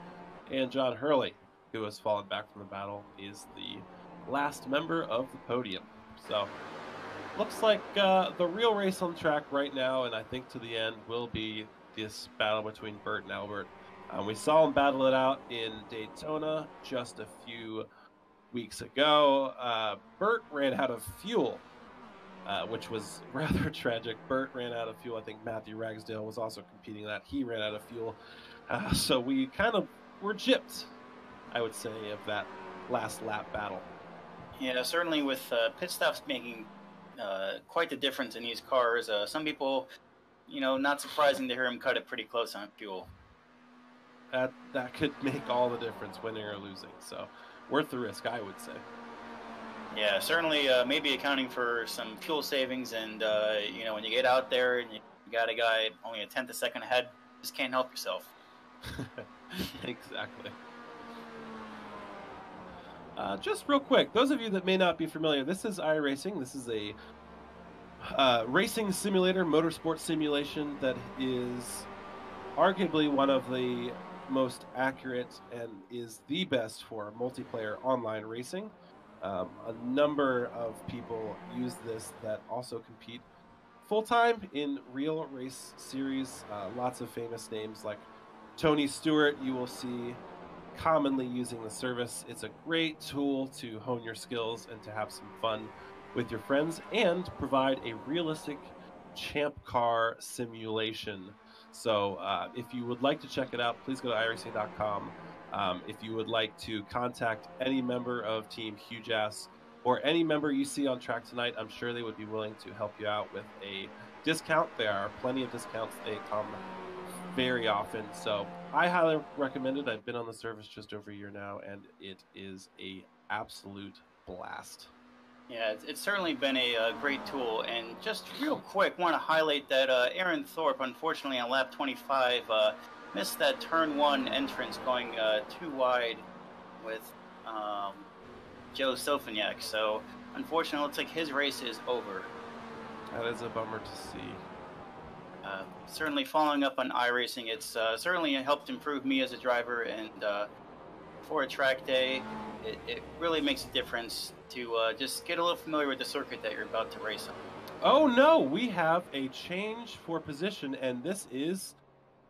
And John Hurley, who has fallen back from the battle, is the last member of the podium. So looks like the real race on track right now, and I think to the end, will be this battle between Burt and Albert. We saw them battle it out in Daytona just a few weeks ago. Burt ran out of fuel, which was rather tragic. Burt ran out of fuel. I think Matthew Ragsdale was also competing in that. He ran out of fuel. So we kind of were gypped, I would say, of that last lap battle. Yeah, certainly with pit stops making quite the difference in these cars. Some people, not surprising to hear them cut it pretty close on fuel. That could make all the difference, winning or losing. So worth the risk, I would say. Yeah, certainly maybe accounting for some fuel savings. And, when you get out there and you got a guy only a tenth of a second ahead, just can't help yourself. Exactly. Just real quick, those of you that may not be familiar, this is iRacing. This is a racing simulator, motorsport simulation that is arguably one of the most accurate and is the best for multiplayer online racing. A number of people use this that also compete full-time in real race series. Lots of famous names like Tony Stewart you will see commonly using the service. It's a great tool to hone your skills and to have some fun with your friends and provide a realistic ChampCar simulation. So if you would like to check it out, please go to iRacing.com. If you would like to contact any member of Team Huge Ass or any member you see on track tonight, I'm sure they would be willing to help you out with a discount. There are plenty of discounts. They come very often. So I highly recommend it. I've been on the service just over a year now, and it is a absolute blast. Yeah, it's certainly been a great tool. And just real quick, want to highlight that Aaron Thorpe, unfortunately, on lap 25, missed that turn one entrance going too wide with Joe Sofiniak. So, unfortunately, it looks like his race is over. That is a bummer to see. Certainly, following up on iRacing, it's certainly helped improve me as a driver. And for a track day, it really makes a difference to just get a little familiar with the circuit that you're about to race on. Oh no, we have a change for position, and this is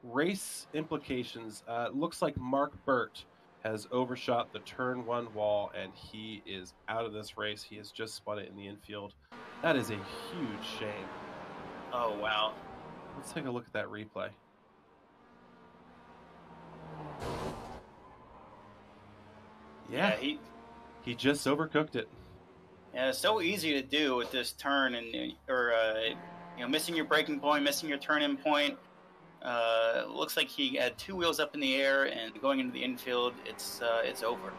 race implications. Looks like Mark Burt has overshot the turn one wall, and he is out of this race. He has just spun it in the infield. That is a huge shame. Oh, wow. Let's take a look at that replay. Yeah, he just overcooked it. Yeah, it's so easy to do with this turn, and missing your braking point, missing your turn-in point. Looks like he had two wheels up in the air, and going into the infield, it's over.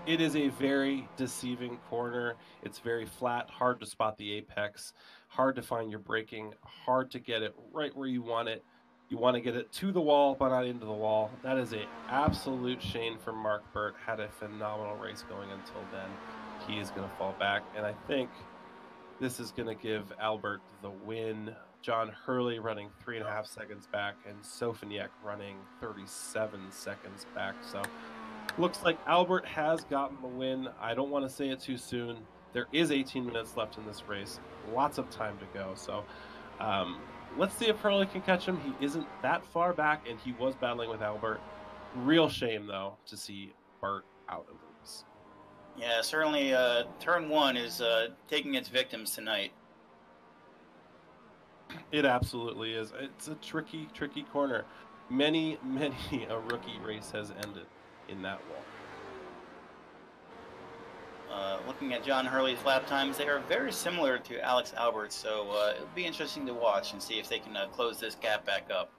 It is a very deceiving corner. It's very flat, hard to spot the apex, hard to find your braking, hard to get it right where you want it. You want to get it to the wall, but not into the wall. That is an absolute shame for Mark Burt. Had a phenomenal race going until then. He is going to fall back, and I think this is going to give Albert the win. John Hurley running 3.5 seconds back, and Sofiniak running 37 seconds back. So looks like Albert has gotten the win. I don't want to say it too soon. There is 18 minutes left in this race. Lots of time to go. So let's see if Hurley can catch him. He isn't that far back, and he was battling with Albert. Real shame, though, to see Burt out of the race. Yeah, certainly turn one is taking its victims tonight. It absolutely is. It's a tricky, tricky corner. Many a rookie race has ended in that wall. Looking at John Hurley's lap times, they are very similar to Alex Albert's, so it'll be interesting to watch and see if they can close this gap back up.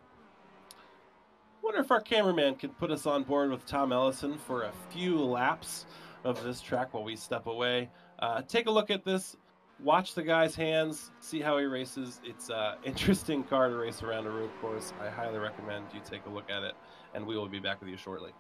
Wonder if our cameraman could put us on board with Tom Ellison for a few laps of this track while we step away. Take a look at this. Watch the guy's hands, see how he races. It's an interesting car to race around a road course. I highly recommend you take a look at it, and we will be back with you shortly.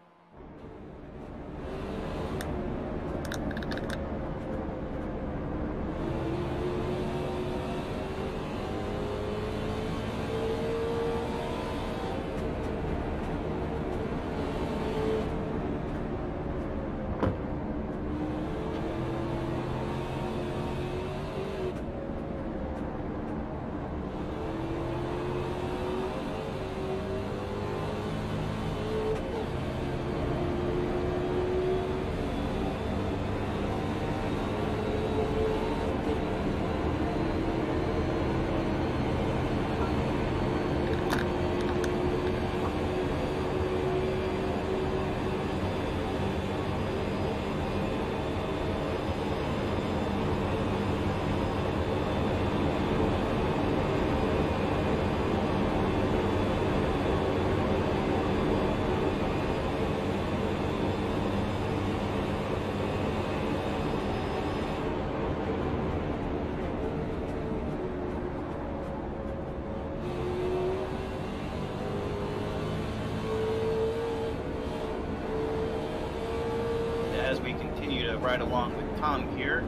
Ride along with Tom here,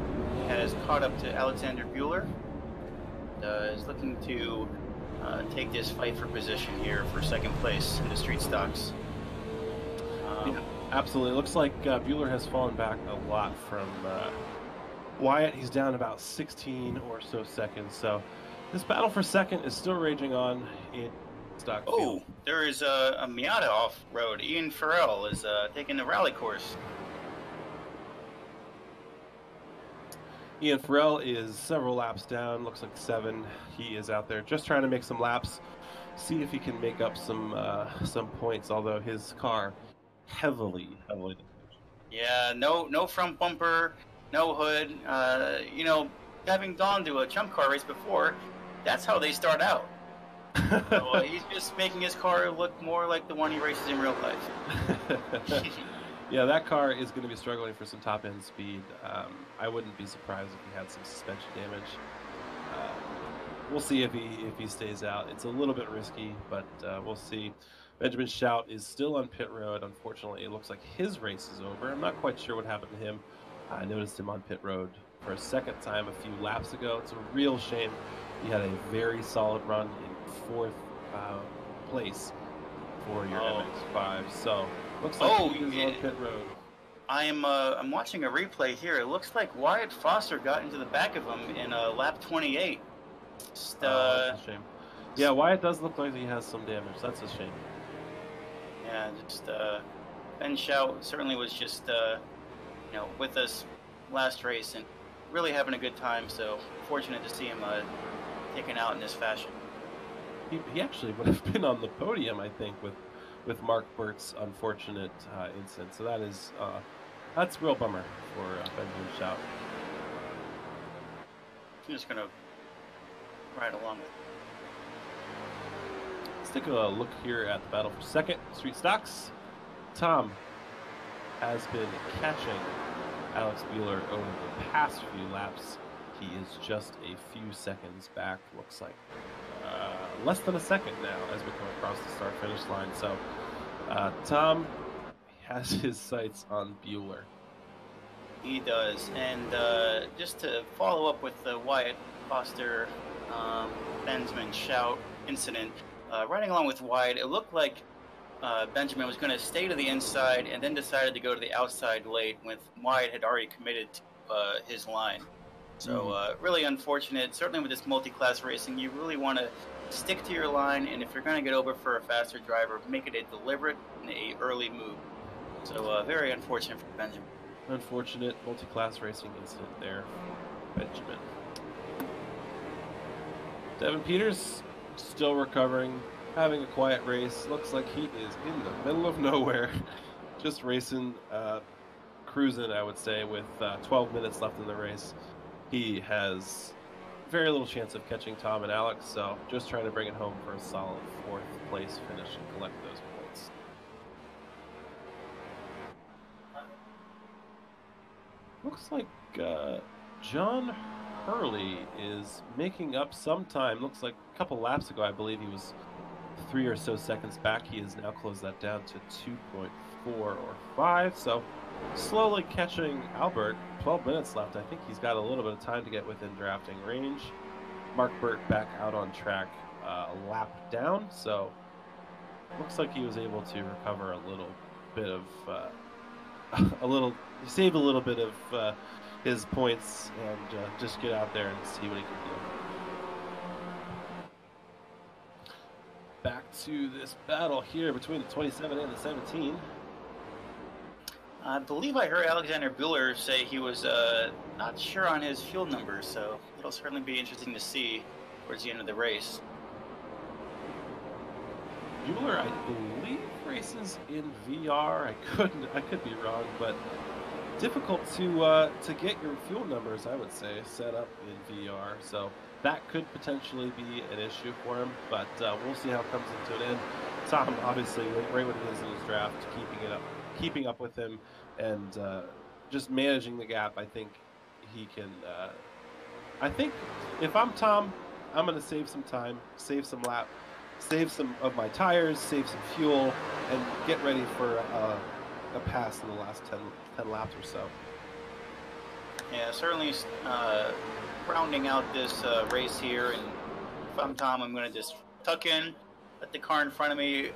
has caught up to Alexander Bueller, is looking to take this fight for position here for second place in the street stocks. Yeah, absolutely. It looks like Bueller has fallen back a lot from Wyatt. He's down about 16 or so seconds. So this battle for second is still raging on in stock field. Oh, there is a Miata off-road. Ian Farrell is taking the rally course. Ian Farrell is several laps down, looks like 7. He is out there just trying to make some laps, see if he can make up some points, although his car heavily damaged. Yeah, no front bumper, no hood. Having gone to a ChampCar race before, that's how they start out. So he's just making his car look more like the one he races in real life. Yeah, that car is going to be struggling for some top end speed. I wouldn't be surprised if he had some suspension damage. We'll see if he stays out. It's a little bit risky, but we'll see. Benjamin Shout is still on pit road. Unfortunately, it looks like his race is over. I'm not quite sure what happened to him. I noticed him on pit road for a second time a few laps ago. It's a real shame. He had a very solid run in fourth place for your MX-5. So looks like he is on pit road. I'm watching a replay here. It looks like Wyatt Foster got into the back of him in lap 28. That's a shame. Yeah, Wyatt does look like he has some damage. That's a shame. Yeah, just Ben Shout certainly was just with us last race and really having a good time. So fortunate to see him taken out in this fashion. He actually would have been on the podium, I think, with Mark Burt's unfortunate incident. So that's a real bummer for Benjamin Shout. I'm just gonna ride along with it. Let's take a look here at the battle for second street stocks. Tom has been catching Alex Buehler over the past few laps. He is just a few seconds back, looks like. Less than a second now as we come across the start-finish line. So Tom has his sights on Buehler. He does. And just to follow up with the Wyatt Foster Benjamin Shout incident, riding along with Wyatt, it looked like Benjamin was going to stay to the inside and then decided to go to the outside late when Wyatt had already committed to his line. So really unfortunate. Certainly with this multi-class racing, you really want to stick to your line, and if you're going to get over for a faster driver, make it a deliberate and a early move. So very unfortunate for Benjamin. Unfortunate multi-class racing incident there, Benjamin. Devin Peters still recovering, having a quiet race. Looks like he is in the middle of nowhere, just racing, cruising, I would say, with 12 minutes left in the race. He has very little chance of catching Tom and Alex, so just trying to bring it home for a solid fourth place finish and collect those points. Looks like John Hurley is making up some time. Looks like a couple laps ago, I believe he was 3 or so seconds back. He has now closed that down to 2.4 or 5, so slowly catching Albert. 12 minutes left. I think he's got a little bit of time to get within drafting range. Mark Burt back out on track a lap down, so looks like he was able to recover a little bit of save a little bit of his points and just get out there and see what he can do. Back to this battle here between the 27 and the 17. I believe I heard Alexander Buehler say he was not sure on his fuel numbers, so it'll certainly be interesting to see towards the end of the race. Buehler, I believe, races in VR. I could be wrong, but difficult to get your fuel numbers, I would say, set up in VR. So that could potentially be an issue for him, but we'll see how it comes into it. And Tom, obviously, right when he is in his draft, keeping up with him and just managing the gap. I think he can. I think if I'm Tom, I'm going to save some time, save some lap, save some of my tires, save some fuel, and get ready for a pass in the last 10 laps or so. Yeah, certainly rounding out this race here. And if I'm Tom, I'm going to just tuck in, let the car in front of me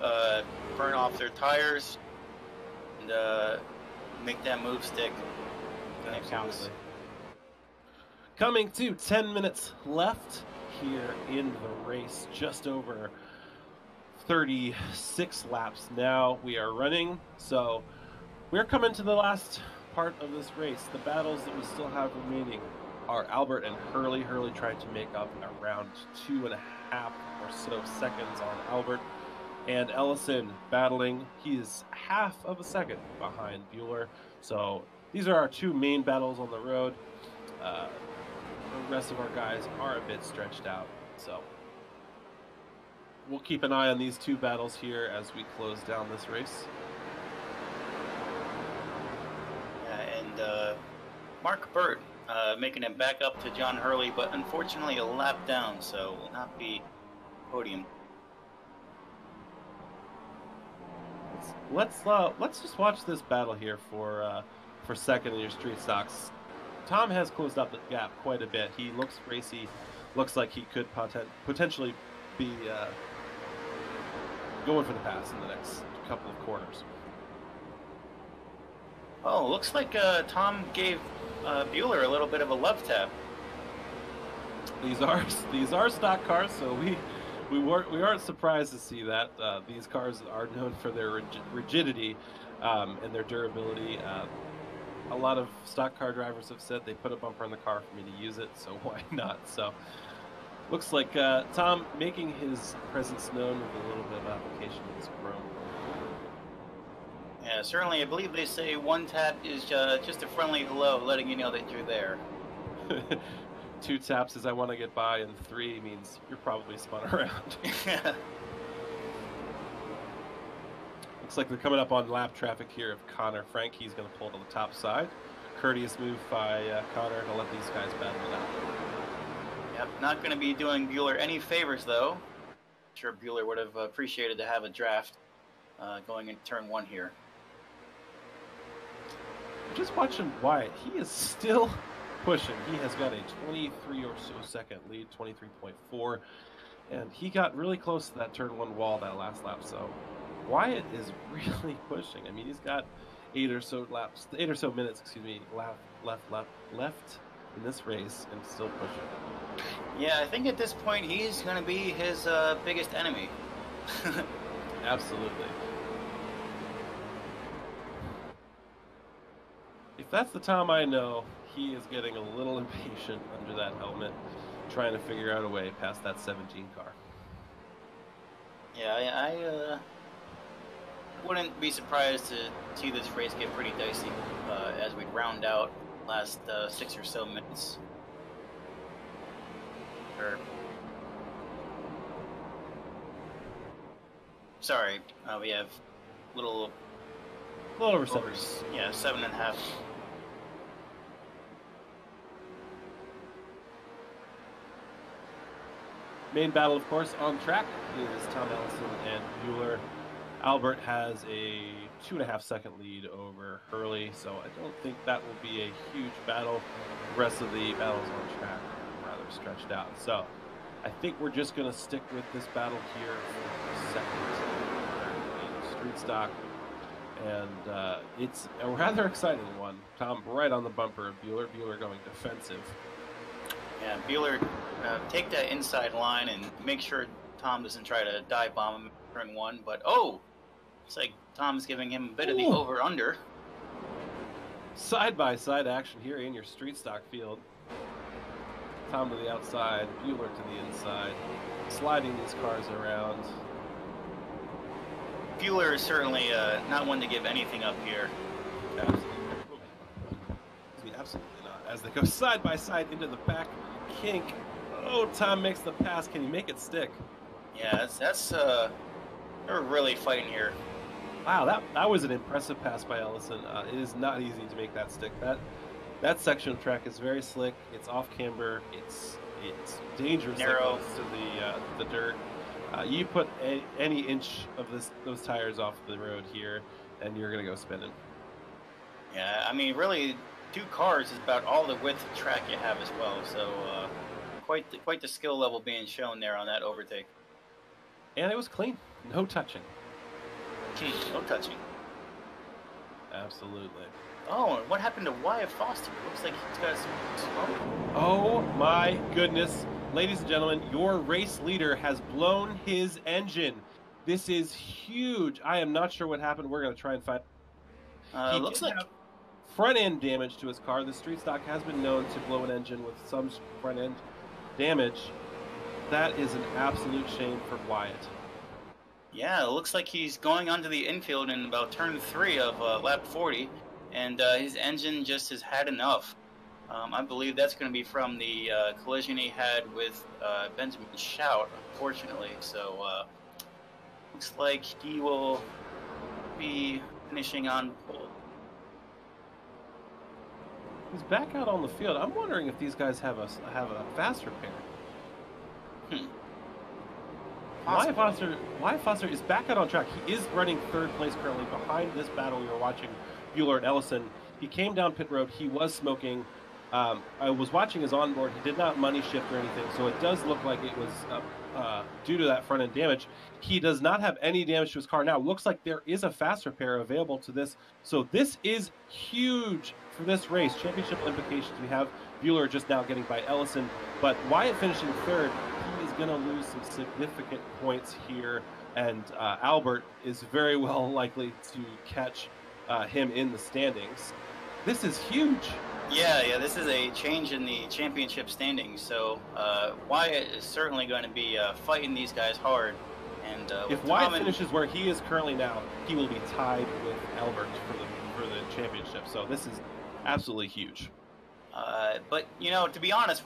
burn off their tires, and make that move stick when it counts. Coming to 10 minutes left here in the race, just over 36 laps now we are running. So we're coming to the last part of this race. The battles that we still have remaining are Albert and Hurley. Hurley trying to make up around 2.5 or so seconds on Albert. And Ellison battling. He is half of a second behind Buehler. So these are our two main battles on the road. The rest of our guys are a bit stretched out. So we'll keep an eye on these two battles here as we close down this race. And Mark Burt making it back up to John Hurley, but unfortunately a lap down, so will not be podium. Let's just watch this battle here for second in your street stocks. Tom has closed up the gap quite a bit. He looks racy, looks like he could potentially be going for the pass in the next couple of corners. Oh, looks like Tom gave Bueller a little bit of a love tap. These are stock cars, so we aren't surprised to see that. These cars are known for their rigidity and their durability. A lot of stock car drivers have said they put a bumper on the car for me to use it, so why not? So looks like Tom making his presence known with a little bit of application of his chrome. Yeah, certainly. I believe they say one tap is just a friendly hello, letting you know that you're there. 2 taps is I want to get by, and 3 means you're probably spun around. Looks like they're coming up on lap traffic here of Connor Frank. He's going to pull to the top side. Courteous move by Connor to let these guys battle it out. Yep, not going to be doing Bueller any favors, though. I'm sure Bueller would have appreciated to have a draft going into turn 1 here. Just watching Wyatt. He is still pushing. He has got a 23 or so second lead, 23.4, and he got really close to that turn 1 wall that last lap. So Wyatt is really pushing. I mean, he's got 8 or so minutes, left in this race, and still pushing. Yeah, I think at this point he's going to be his biggest enemy. Absolutely. If that's the Tom I know, he is getting a little impatient under that helmet, trying to figure out a way past that 17 car. Yeah, I wouldn't be surprised to see this race get pretty dicey as we round out last 6 or so minutes. Sorry, we have a little over 7. Yeah, 7.5. Main battle, of course, on track is Tom Ellison and Bueller. Albert has a 2.5 second lead over Hurley, so I don't think that will be a huge battle. The rest of the battles on track are rather stretched out. So I think we're just going to stick with this battle here for second street stock. And it's a rather exciting one. Tom right on the bumper of Bueller. Bueller going defensive. Yeah, Bueller take that inside line and make sure Tom doesn't try to dive bomb him in turn 1. But it's like Tom's giving him a bit of the over-under. Side-by-side action here in your street stock field. Tom to the outside, Bueller to the inside, sliding these cars around. Bueller is certainly not one to give anything up here. Absolutely not. As they go side by side into the back kink. Oh, Tom makes the pass. Can he make it stick? Yeah, they're really fighting here. Wow, that was an impressive pass by Ellison. It is not easy to make that stick. That section of track is very slick. It's off camber. It's dangerous. Narrow to the dirt. You put any inch of those tires off the road here, and you're gonna go spinning. Yeah, I mean, really, 2 cars is about all the width of track you have as well. So quite the skill level being shown there on that overtake. And it was clean, no touching. No touching. Absolutely. Oh, and what happened to Wyatt Foster? Looks like he's got some... Oh my goodness. Ladies and gentlemen, your race leader has blown his engine. This is huge. I am not sure what happened. We're going to try and find... looks like... front-end damage to his car. The street stock has been known to blow an engine with some front-end damage. That is an absolute shame for Wyatt. Yeah, it looks like he's going onto the infield in about turn 3 of lap 40, and his engine just has had enough. I believe that's going to be from the collision he had with Benjamin Shout, unfortunately. So Looks like he will be finishing on pole. He's back out on the field. I'm wondering if these guys have a faster pair. Wyatt Foster is back out on track. He is running third place currently behind this battle you're watching, Bueller and Ellison. He came down pit road. He was smoking. I was watching his onboard. He did not money shift or anything, so it does look like it was due to that front end damage. He does not have any damage to his car now. Looks like there is a faster pair available to this. So this is huge for this race. Championship implications. We have Bueller just now getting by Ellison, but Wyatt finishing third. He's going to lose some significant points here, and Albert is very well likely to catch him in the standings. This is huge. Yeah, this is a change in the championship standings. So Wyatt is certainly going to be fighting these guys hard. And if Wyatt finishes where he is currently now, he will be tied with Albert for the championship. So this is absolutely huge. But to be honest,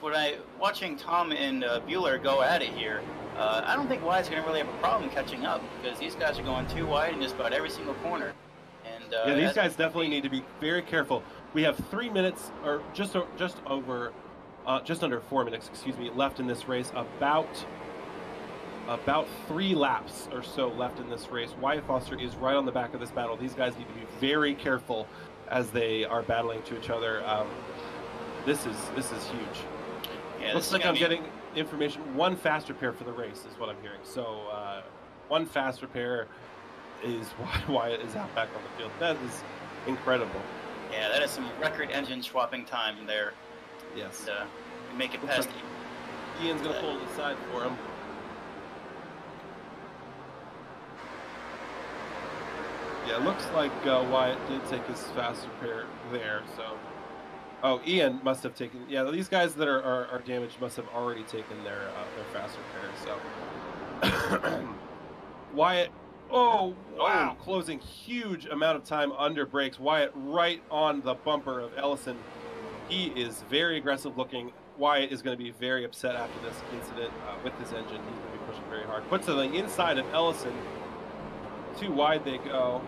watching Tom and Bueller go at it here, I don't think Wyatt's going to really have a problem catching up because these guys are going too wide in just about every single corner. And these guys definitely need to be very careful. We have 3 minutes, or just under 4 minutes, left in this race. About 3 laps or so left in this race. Wyatt Foster is right on the back of this battle. These guys need to be very careful as they are battling to each other. This is huge. Yeah, looks like I'm getting information. 1 faster pair for the race is what I'm hearing. So 1 faster pair is why Wyatt is out back on the field. That is incredible. Yeah, that is some record engine swapping time there. Yes. And make it past Ian's going to pull to the side for him. Yeah, it looks like Wyatt did take his faster pair there, so... Oh, Ian must have taken... Yeah, these guys that are damaged must have already taken their faster pair, so... Wyatt... Oh, wow! Closing huge amount of time under brakes. Wyatt right on the bumper of Ellison. He is very aggressive looking. Wyatt is going to be very upset after this incident with his engine. He's going to be pushing very hard. Puts to the inside of Ellison. Too wide they go.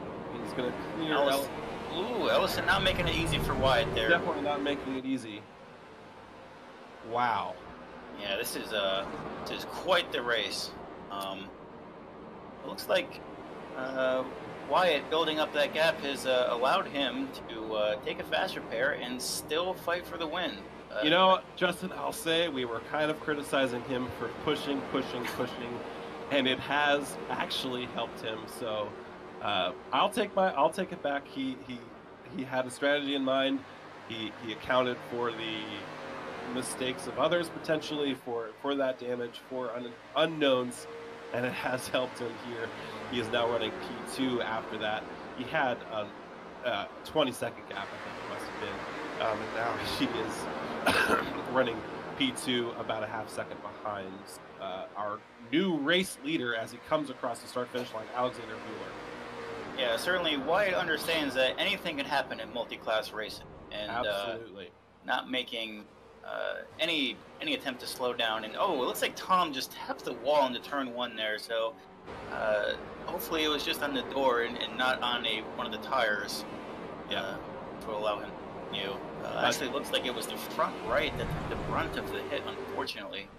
He's going to clear Ellison. Ooh, Ellison not making it easy for Wyatt there. Definitely not making it easy. Wow. Yeah, this is quite the race. It looks like Wyatt building up that gap has allowed him to take a faster pair and still fight for the win. Justin, I'll say we were kind of criticizing him for pushing, and it has actually helped him. So I'll take it back. He had a strategy in mind. He accounted for the mistakes of others potentially for that damage, for unknowns, and it has helped him here. He is now running P2 after that. He had a 20-second gap, I think it must have been, and now he is running P2 about a half second behind our new race leader as he comes across the start-finish line, Alexander Bueller. Yeah, certainly Wyatt understands that anything can happen in multi-class racing, and absolutely not making any attempt to slow down. And it looks like Tom just tapped the wall into turn 1 there, so hopefully it was just on the door and not on one of the tires. To allow him. Actually, it looks like it was the front right that took the brunt of the hit, unfortunately.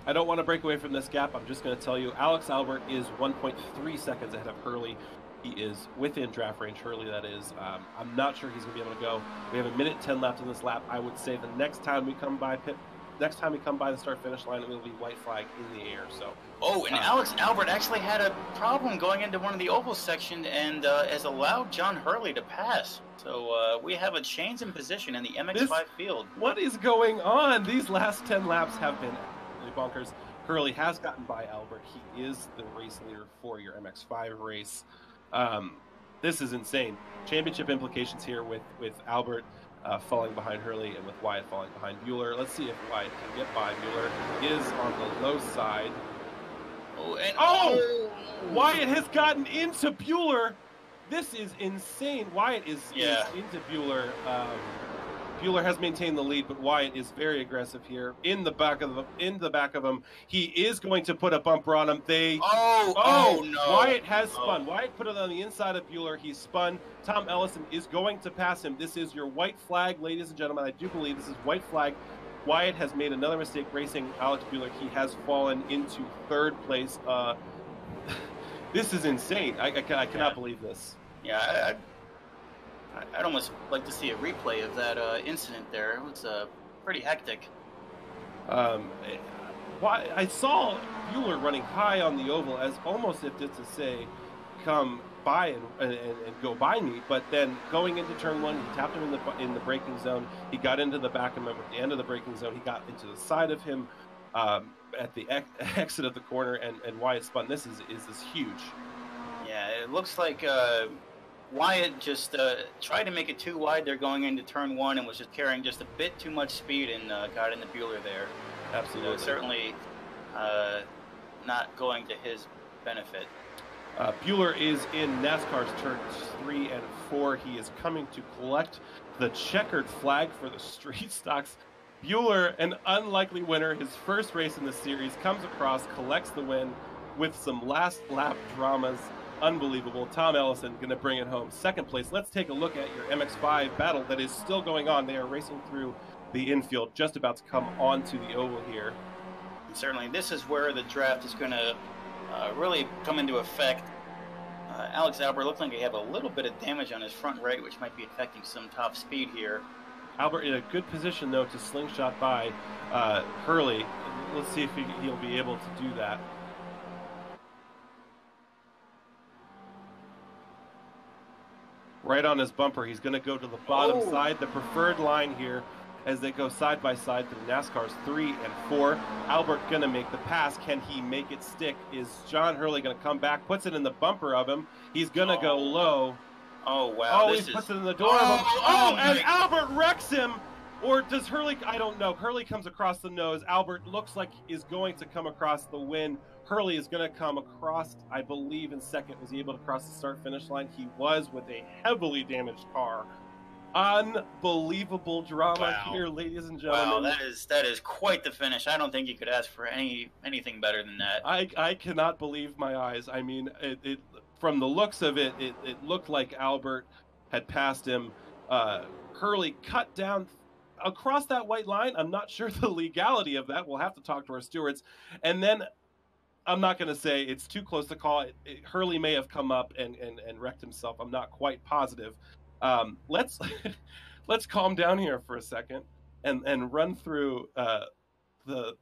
I don't want to break away from this gap. I'm just going to tell you, Alex Albert is 1.3 seconds ahead of Hurley. He is within draft range, Hurley, that is. I'm not sure he's going to be able to go. We have 1:10 left in this lap. I would say the next time we come by the start-finish line, it will be white flag in the air. So. Alex Albert actually had a problem going into one of the oval section and has allowed John Hurley to pass. So we have a change in position in the MX-5 field. What is going on? These last 10 laps have been really bonkers. Hurley has gotten by Albert. He is the race leader for your MX-5 race. This is insane. Championship implications here with Albert falling behind Hurley and with Wyatt falling behind Bueller. Let's see if Wyatt can get by. Bueller is on the low side. Wyatt has gotten into Bueller. This is insane. Wyatt is into Bueller. Bueller has maintained the lead, but Wyatt is very aggressive here in the back of him. He is going to put a bumper on him. Oh no! Wyatt has spun. Wyatt put it on the inside of Bueller. He's spun. Tom Ellison is going to pass him. This is your white flag, ladies and gentlemen. I do believe this is white flag. Wyatt has made another mistake racing Alex Bueller. He has fallen into third place. This is insane. I cannot believe this. Yeah, I'd almost like to see a replay of that incident there. It was pretty hectic. I saw Bueller running high on the oval as almost if to say, come by and go by me. But then going into turn one, he tapped him in the braking zone. He got into the back of him at the end of the braking zone. He got into the side of him at the exit of the corner, and Wyatt spun. This is huge. Yeah, it looks like Wyatt just tried to make it too wide there going into turn one and was just carrying just a bit too much speed and got into Bueller there. Absolutely. Certainly not going to his benefit. Bueller is in NASCAR's turns 3 and 4. He is coming to collect the checkered flag for the street stocks. Bueller, an unlikely winner, his first race in the series, comes across, collects the win with some last lap dramas. Unbelievable. Tom Ellison going to bring it home. Second place. Let's take a look at your MX-5 battle that is still going on. They are racing through the infield, just about to come onto the oval here. And certainly, this is where the draft is going to really come into effect. Alex Albert looked like he had a little bit of damage on his front right, which might be affecting some top speed here. Albert in a good position, though, to slingshot by Hurley. Let's see if he'll be able to do that. Right on his bumper. He's going to go to the bottom side, the preferred line here, as they go side by side through NASCAR's 3 and 4. Albert going to make the pass. Can he make it stick? Is John Hurley going to come back? Puts it in the bumper of him. He's going to go low. Oh, wow. He puts it in the door of him. And Albert wrecks him. Or does Hurley? I don't know. Hurley comes across the nose. Albert looks like is going to come across the win. Hurley is going to come across, I believe, in second. Was he able to cross the start-finish line? He was, with a heavily damaged car. Unbelievable drama here, ladies and gentlemen. Wow, that is quite the finish. I don't think you could ask for anything better than that. I cannot believe my eyes. I mean, it from the looks of it, it looked like Albert had passed him. Hurley cut down across that white line. I'm not sure the legality of that. We'll have to talk to our stewards. And then I'm not going to say it's too close to call. Hurley may have come up and wrecked himself. I'm not quite positive. Let's calm down here for a second and run through the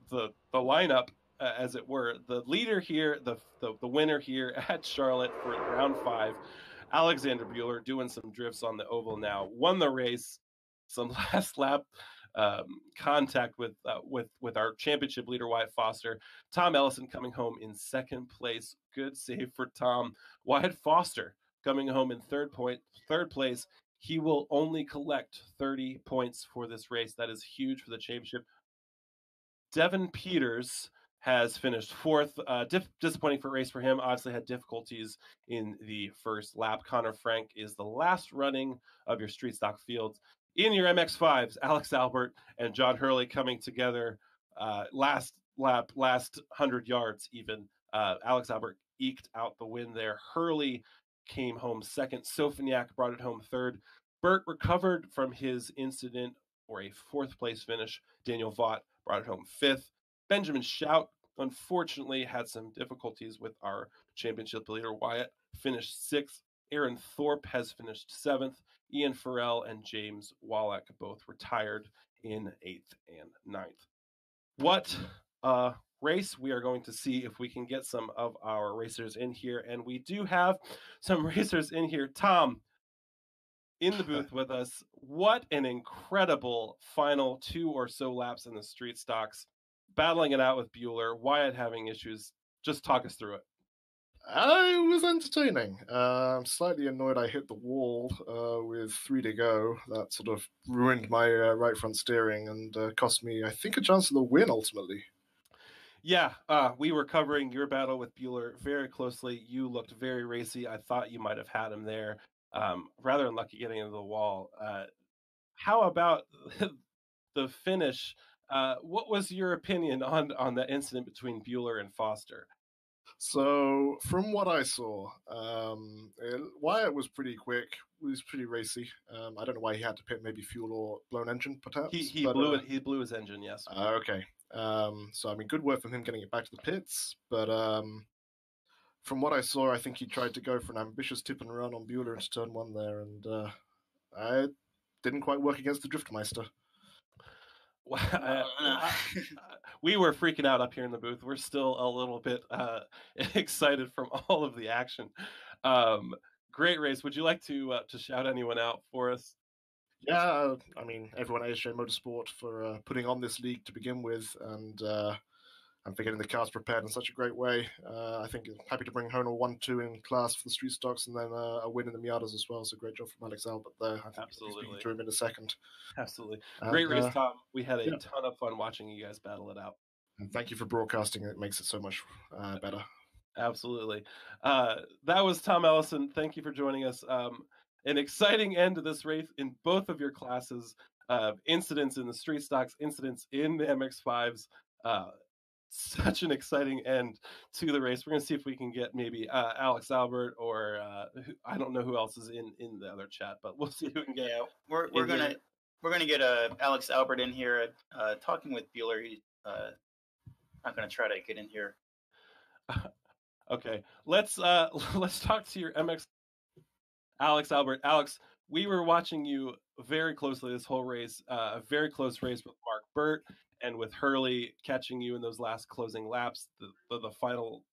lineup, as it were. The leader here, the winner here at Charlotte for round 5, Alexander Bueller, doing some drifts on the oval now. Won the race. Some last lap contact with our championship leader Wyatt Foster. Tom Ellison coming home in second place. Good save for Tom. Wyatt Foster coming home in third place. He will only collect 30 points for this race. That is huge for the championship. Devin Peters has finished fourth. Disappointing race for him. Obviously had difficulties in the first lap. Connor Frank is the last running of your street stock fields. In your MX-5s, Alex Albert and John Hurley coming together. Last lap, last 100 yards even. Alex Albert eked out the win there. Hurley came home second. Sofignac brought it home third. Burt recovered from his incident for a fourth place finish. Daniel Vaught brought it home fifth. Benjamin Shout, unfortunately, had some difficulties with our championship leader Wyatt. Finished sixth. Aaron Thorpe has finished seventh. Ian Farrell and James Wallach both retired in 8th and 9th. What race we are going to see if we can get some of our racers in here. And we do have some racers in here. Tom, in the booth with us. What an incredible final 2 or so laps in the street stocks. Battling it out with Bueller. Wyatt having issues. Just talk us through it. It was entertaining. I'm slightly annoyed I hit the wall with 3 to go. That sort of ruined my right front steering and cost me, I think, a chance of the win ultimately. Yeah, we were covering your battle with Bueller very closely. You looked very racy. I thought you might have had him there. Rather unlucky getting into the wall. how about the finish? What was your opinion on that incident between Bueller and Foster? So, from what I saw, Wyatt was pretty quick. He was pretty racy. I don't know why he had to pit, maybe fuel or blown engine, perhaps. He blew it. He blew his engine. Yes. Okay. So, I mean, good work from him getting it back to the pits. But from what I saw, I think he tried to go for an ambitious tip and run on Bueller into turn one there, and I didn't quite work against the Driftmeister. We were freaking out up here in the booth. We're still a little bit excited from all of the action. Great race. Would you like to shout anyone out for us? Yeah, I mean, everyone at ASJ Motorsport for putting on this league to begin with, and for getting the cars prepared in such a great way. I think happy to bring home a 1-2 in class for the street stocks, and then a win in the Miatas as well. So great job from Alex Albert there. I think Absolutely. to him in a second. Absolutely. Great race, Tom. We had a ton of fun watching you guys battle it out. And thank you for broadcasting. It makes it so much better. Absolutely. That was Tom Ellison. Thank you for joining us. An exciting end to this race in both of your classes. Incidents in the street stocks, incidents in the MX-5s. Such an exciting end to the race. We're going to see if we can get maybe Alex Albert or I don't know who else is in the other chat, but we'll see who we can get. Yeah, we're gonna get Alex Albert in here talking with Bueller. He's not gonna try to get in here. Okay, let's talk to your MX Alex Albert. Alex, we were watching you very closely this whole race, a very close race with Mark Burt and with Hurley catching you in those last closing laps, the final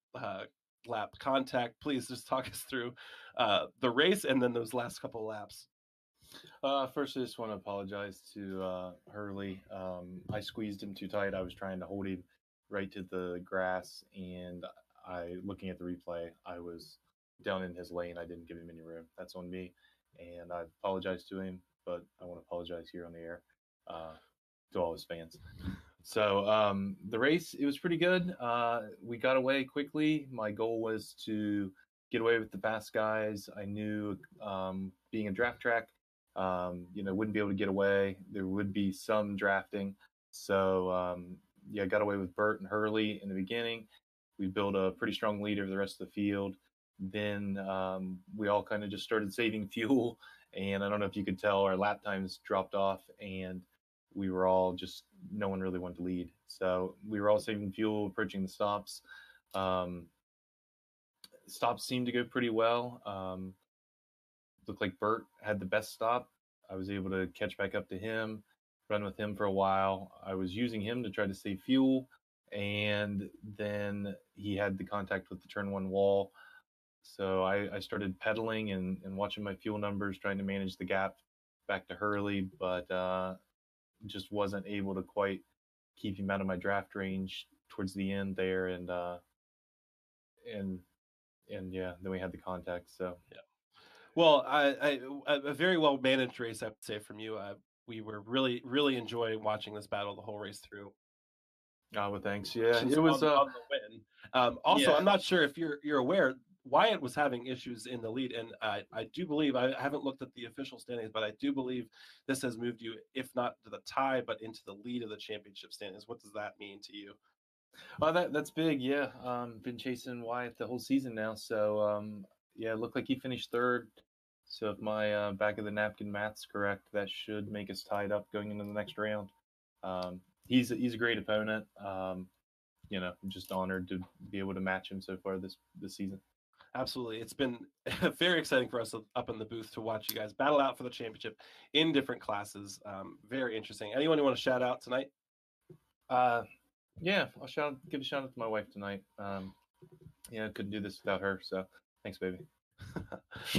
lap contact. Please just talk us through the race and then those last couple of laps. First, I just want to apologize to Hurley. I squeezed him too tight. I was trying to hold him right to the grass, and looking at the replay, I was down in his lane. I didn't give him any room. That's on me, and I apologize to him, but I want to apologize here on the air to all his fans. So the race, it was pretty good. We got away quickly. My goal was to get away with the fast guys. I knew being a draft track, wouldn't be able to get away. There would be some drafting. So, I got away with Burt and Hurley in the beginning. We built a pretty strong lead over the rest of the field. Then we all kind of just started saving fuel. And I don't know if you could tell, our lap times dropped off, and we were all just, no one really wanted to lead. So we were all saving fuel, approaching the stops. Stops seemed to go pretty well. Looked like Burt had the best stop. I was able to catch back up to him, run with him for a while. I was using him to try to save fuel, and then he had the contact with the turn one wall. So I started pedaling and watching my fuel numbers, trying to manage the gap back to Hurley, but just wasn't able to quite keep him out of my draft range towards the end there, and yeah, then we had the contact. So yeah. Well, a very well managed race, I would say, from you. We were really, really enjoying watching this battle the whole race through. Well, thanks. Yeah, it was on the win. Also, I'm not sure if you're aware, Wyatt was having issues in the lead, and I do believe, I haven't looked at the official standings, but I do believe this has moved you, if not to the tie, but into the lead of the championship standings. What does that mean to you? Well, that's big. Yeah, been chasing Wyatt the whole season now, so yeah, it looked like he finished third. So if my back of the napkin math's correct, that should make us tied up going into the next round. He's a great opponent. I'm just honored to be able to match him so far this season. Absolutely. It's been very exciting for us up in the booth to watch you guys battle out for the championship in different classes. Very interesting. Anyone you want to shout out tonight? Yeah, I'll give a shout out to my wife tonight. Couldn't do this without her, so thanks, baby.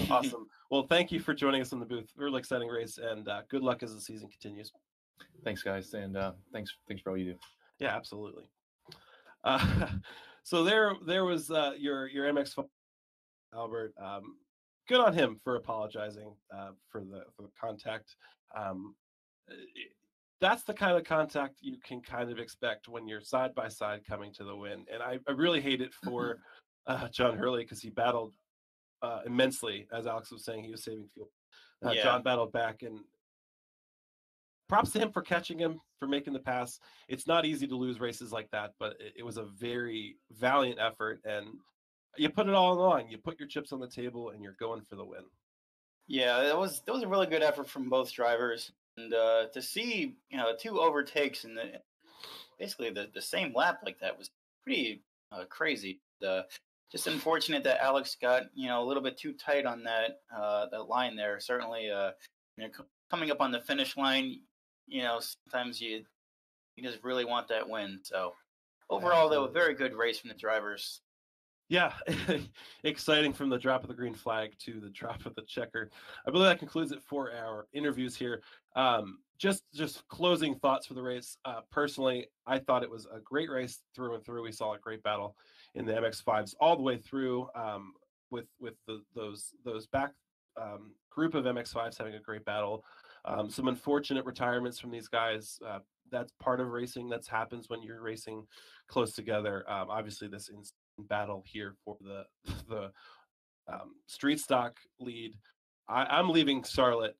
Awesome. Well, thank you for joining us in the booth. Really exciting race, and good luck as the season continues. Thanks, guys, and thanks for all you do. Yeah, absolutely. So there was your MX Albert. Good on him for apologizing for the contact. That's the kind of contact you can kind of expect when you're side by side coming to the win. And I really hate it for John Hurley, because he battled immensely. As Alex was saying, he was saving fuel. John battled back, and props to him for catching him, for making the pass. It's not easy to lose races like that, but it was a very valiant effort, and you put it all on the line. You put your chips on the table, and you're going for the win. Yeah, that was a really good effort from both drivers, and to see two overtakes in basically the same lap like that was pretty crazy. Just unfortunate that Alex got a little bit too tight on that line there. Certainly, coming up on the finish line, sometimes you just really want that win. So overall, though, a very good race from the drivers. Yeah, exciting from the drop of the green flag to the drop of the checker. I believe that concludes it for our interviews here. Just closing thoughts for the race. Personally, I thought it was a great race through and through. We saw a great battle in the MX-5s all the way through, with those back group of MX-5s having a great battle. Some unfortunate retirements from these guys. That's part of racing. That happens when you're racing close together. Obviously, this battle here for the street stock lead. I'm leaving Charlotte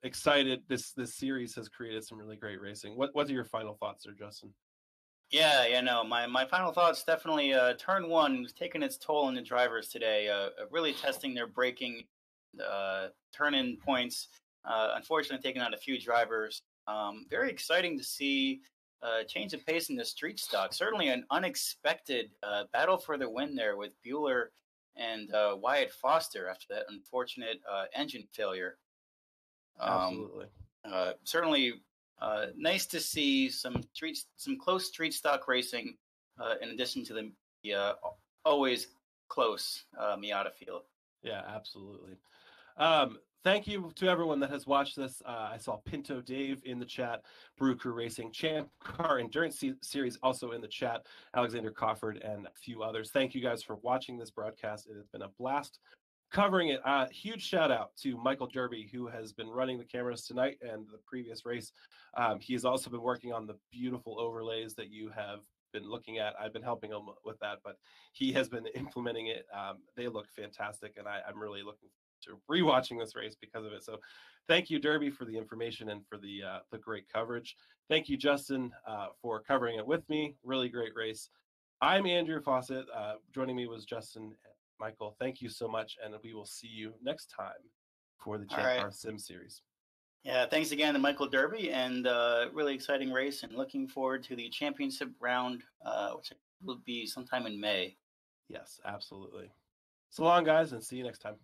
excited. This series has created some really great racing. What are your final thoughts there, Justin? Yeah, no. My final thoughts definitely. Turn one was taking its toll on the drivers today. Really testing their braking, turn-in points. Unfortunately, taking out a few drivers. Very exciting to see change of pace in the street stock. Certainly an unexpected battle for the win there with Bueller and Wyatt Foster after that unfortunate engine failure. Absolutely. Certainly nice to see some close street stock racing in addition to the always close Miata field. Yeah, absolutely. Thank you to everyone that has watched this. I saw Pinto Dave in the chat, Brew Crew Racing, ChampCar Endurance Series also in the chat, Alexander Cofford, and a few others. Thank you guys for watching this broadcast. It has been a blast covering it. Huge shout out to Michael Derby, who has been running the cameras tonight and the previous race. He has also been working on the beautiful overlays that you have been looking at. I've been helping him with that, but he has been implementing it. They look fantastic, and I'm really looking to rewatching this race because of it. So thank you, Derby, for the information and for the great coverage. Thank you, Justin, for covering it with me. Really great race. I'm Andrew Fawcett. Joining me was Justin and Michael. Thank you so much, and we will see you next time for the ChampCar Sim Series. Yeah, thanks again to Michael Derby, and really exciting race, and looking forward to the championship round, which will be sometime in May. Yes, absolutely. So long, guys, and see you next time.